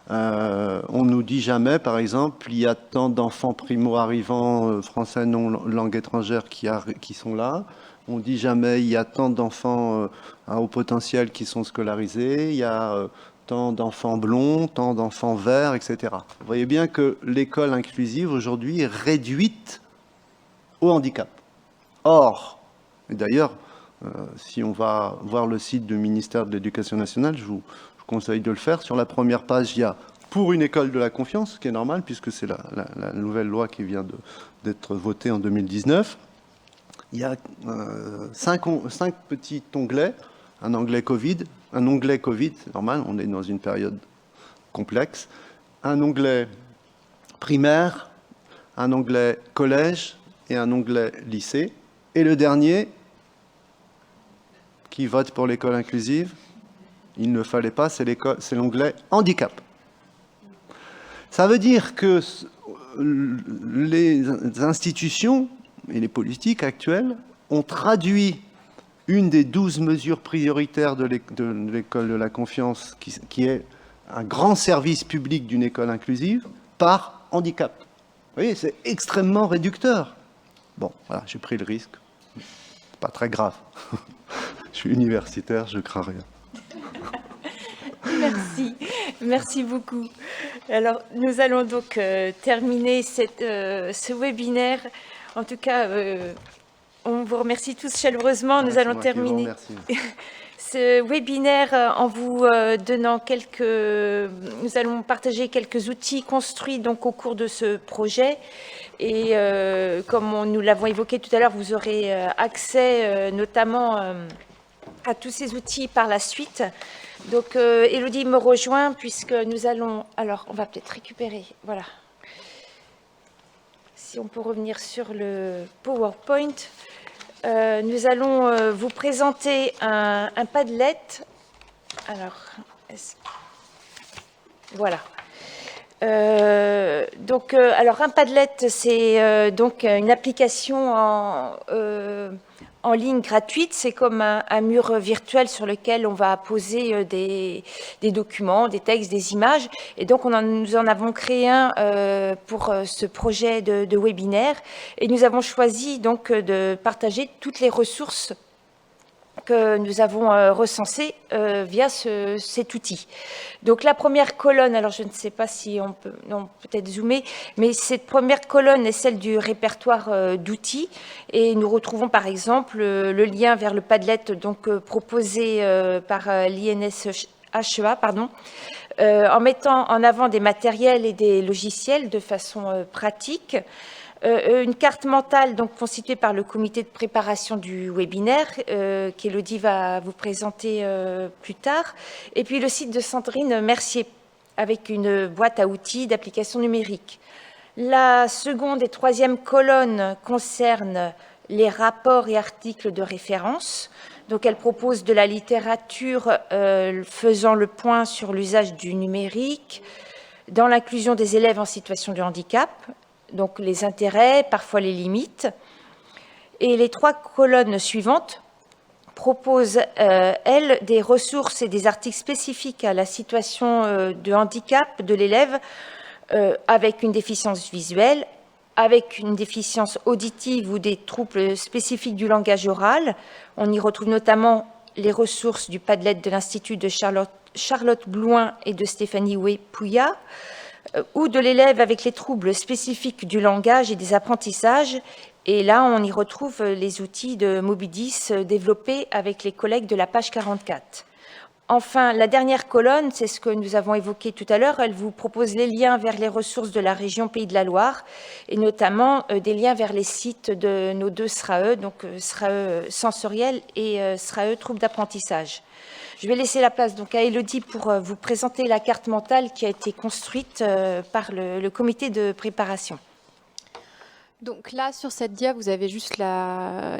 On nous dit jamais, par exemple, il y a tant d'enfants primo-arrivants français non langue étrangère qui sont là. On dit jamais, il y a tant d'enfants à haut potentiel qui sont scolarisés, il y a tant d'enfants blonds, tant d'enfants verts, etc. Vous voyez bien que l'école inclusive, aujourd'hui, est réduite au handicap. Or, et d'ailleurs, si on va voir le site du ministère de l'Éducation nationale, je vous conseille de le faire. Sur la première page, il y a « Pour une école de la confiance », ce qui est normal, puisque c'est la nouvelle loi qui vient d'être votée en 2019. Il y a 5 petits onglets, un onglet Covid, c'est normal, on est dans une période complexe, un onglet primaire, un onglet collège et un onglet lycée. Et le dernier, qui vote pour l'école inclusive, il ne fallait pas, c'est l'onglet handicap. Ça veut dire que les institutions et les politiques actuelles ont traduit une des 12 mesures prioritaires de l'école de la confiance, qui est un grand service public d'une école inclusive, par handicap. Vous voyez, c'est extrêmement réducteur. Bon, voilà, j'ai pris le risque. C'est pas très grave. Je suis universitaire, je crains rien. Merci, merci beaucoup. Alors, nous allons donc terminer ce webinaire. En tout cas, on vous remercie tous chaleureusement. Nous allons terminer ce webinaire en vous donnant nous allons partager quelques outils construits donc au cours de ce projet. Et comme nous l'avons évoqué tout à l'heure, vous aurez accès notamment à tous ces outils par la suite. Donc, Élodie me rejoint puisque nous allons... Alors, on va peut-être récupérer, voilà. Si on peut revenir sur le PowerPoint. Nous allons vous présenter un Padlet. Alors, voilà. Alors un Padlet, c'est donc une application en ligne gratuite. C'est comme un mur virtuel sur lequel on va poser des documents, des textes, des images. Et donc nous en avons créé un pour ce projet de webinaire. Et nous avons choisi donc de partager toutes les ressources que nous avons recensées via cet outil. Donc la première colonne, alors je ne sais pas si on peut, non, peut-être zoomer, mais cette première colonne est celle du répertoire d'outils, et nous retrouvons par exemple le lien vers le Padlet donc proposé par l'INSHEA, en mettant en avant des matériels et des logiciels de façon pratique. Une carte mentale donc constituée par le comité de préparation du webinaire qu'Élodie va vous présenter plus tard, et puis le site de Sandrine Mercier avec une boîte à outils d'application numérique. La seconde et troisième colonne concernent les rapports et articles de référence. Donc elle propose de la littérature faisant le point sur l'usage du numérique dans l'inclusion des élèves en situation de handicap, donc les intérêts, parfois les limites. Et les trois colonnes suivantes proposent, elles, des ressources et des articles spécifiques à la situation de handicap de l'élève avec une déficience visuelle, avec une déficience auditive ou des troubles spécifiques du langage oral. On y retrouve notamment les ressources du Padlet de l'Institut de Charlotte Blouin et de Stéphanie Pouillat, ou de l'élève avec les troubles spécifiques du langage et des apprentissages. Et là, on y retrouve les outils de Mobidis développés avec les collègues de la page 44. Enfin, la dernière colonne, c'est ce que nous avons évoqué tout à l'heure, elle vous propose les liens vers les ressources de la région Pays de la Loire, et notamment des liens vers les sites de nos deux SRAE, donc SRAE sensoriel et SRAE troubles d'apprentissage. Je vais laisser la place donc à Élodie pour vous présenter la carte mentale qui a été construite par le comité de préparation. Donc là, sur cette dia, vous avez juste la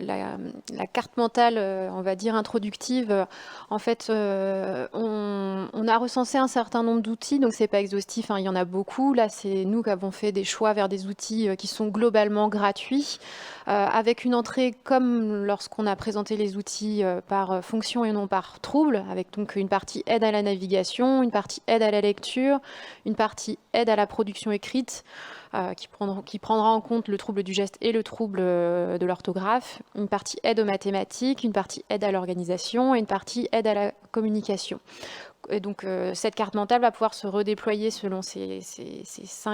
carte mentale, on va dire, introductive. En fait, on a recensé un certain nombre d'outils, donc c'est pas exhaustif, hein, il y en a beaucoup. Là, c'est nous qui avons fait des choix vers des outils qui sont globalement gratuits, avec une entrée comme lorsqu'on a présenté les outils par fonction et non par trouble, avec donc une partie aide à la navigation, une partie aide à la lecture, une partie aide à la production écrite, qui prendra en compte le trouble du geste et le trouble de l'orthographe, une partie aide aux mathématiques, une partie aide à l'organisation et une partie aide à la communication. Et donc cette carte mentale va pouvoir se redéployer selon ces six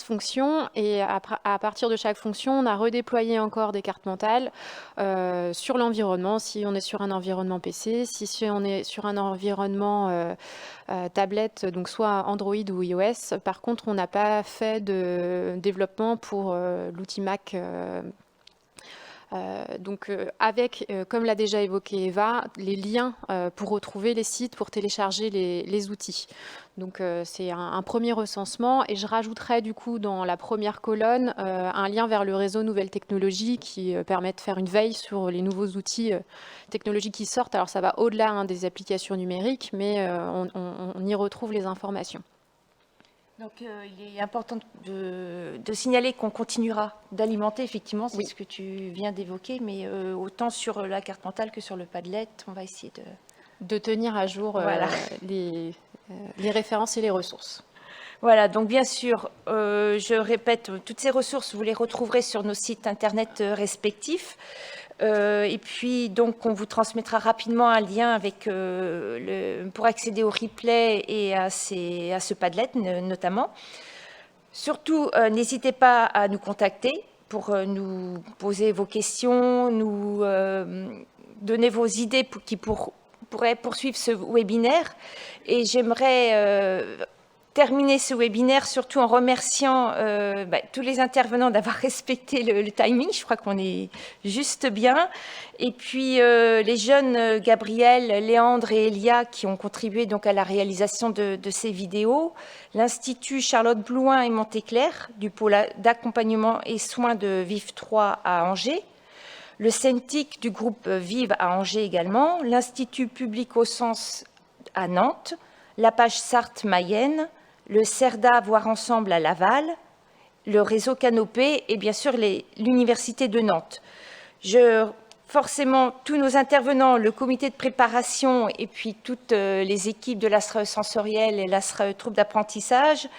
fonctions, et à partir de chaque fonction, on a redéployé encore des cartes mentales sur l'environnement, si on est sur un environnement PC, si on est sur un environnement tablette, donc soit Android ou iOS. Par contre, on n'a pas fait de développement pour l'outil Mac. Avec, comme l'a déjà évoqué Eva, les liens pour retrouver les sites, pour télécharger les outils. Donc c'est un premier recensement, et je rajouterai du coup dans la première colonne un lien vers le réseau Nouvelles Technologies qui permet de faire une veille sur les nouveaux outils technologiques qui sortent. Alors ça va au-delà des applications numériques, mais on y retrouve les informations. Donc, il est important de signaler qu'on continuera d'alimenter, effectivement, c'est ce que tu viens d'évoquer, mais autant sur la carte mentale que sur le Padlet, on va essayer de tenir à jour les références et les ressources. Voilà, donc bien sûr, je répète, toutes ces ressources, vous les retrouverez sur nos sites internet respectifs. Et puis, donc, on vous transmettra rapidement un lien avec, pour accéder au replay et à ce Padlet, notamment. Pourtant, n'hésitez pas à nous contacter pour nous poser vos questions, nous donner vos idées qui pourraient poursuivre ce webinaire. Et j'aimerais terminer ce webinaire surtout en remerciant tous les intervenants d'avoir respecté le timing. Je crois qu'on est juste bien. Et puis les jeunes Gabriel, Léandre et Elia qui ont contribué donc à la réalisation de ces vidéos. L'Institut Charlotte Blouin et Montéclair du pôle d'accompagnement et soins de Vive 3 à Angers. Le CENTIC du groupe Vive à Angers également. L'Institut Public au Sens à Nantes. La page Sarthe Mayenne. Le CERDA Voir Ensemble à Laval, le réseau Canopé et bien sûr l'Université de Nantes. Forcément, tous nos intervenants, le comité de préparation et puis toutes les équipes de l'ASRAE sensorielle et l'ASRAE troubles d'apprentissage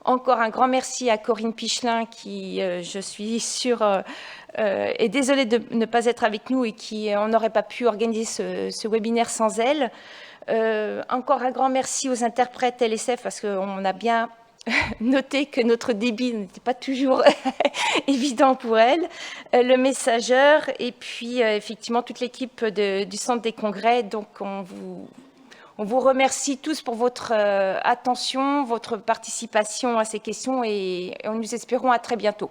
Encore un grand merci à Corinne Pichelin qui, je suis sûre, est désolée de ne pas être avec nous et qui, on n'aurait pas pu organiser ce webinaire sans elle. Encore un grand merci aux interprètes LSF parce qu'on a bien noté que notre débit n'était pas toujours évident pour elle, le messageur et puis effectivement toute l'équipe du Centre des Congrès. Donc on vous remercie tous pour votre attention, votre participation à ces questions et nous espérons à très bientôt.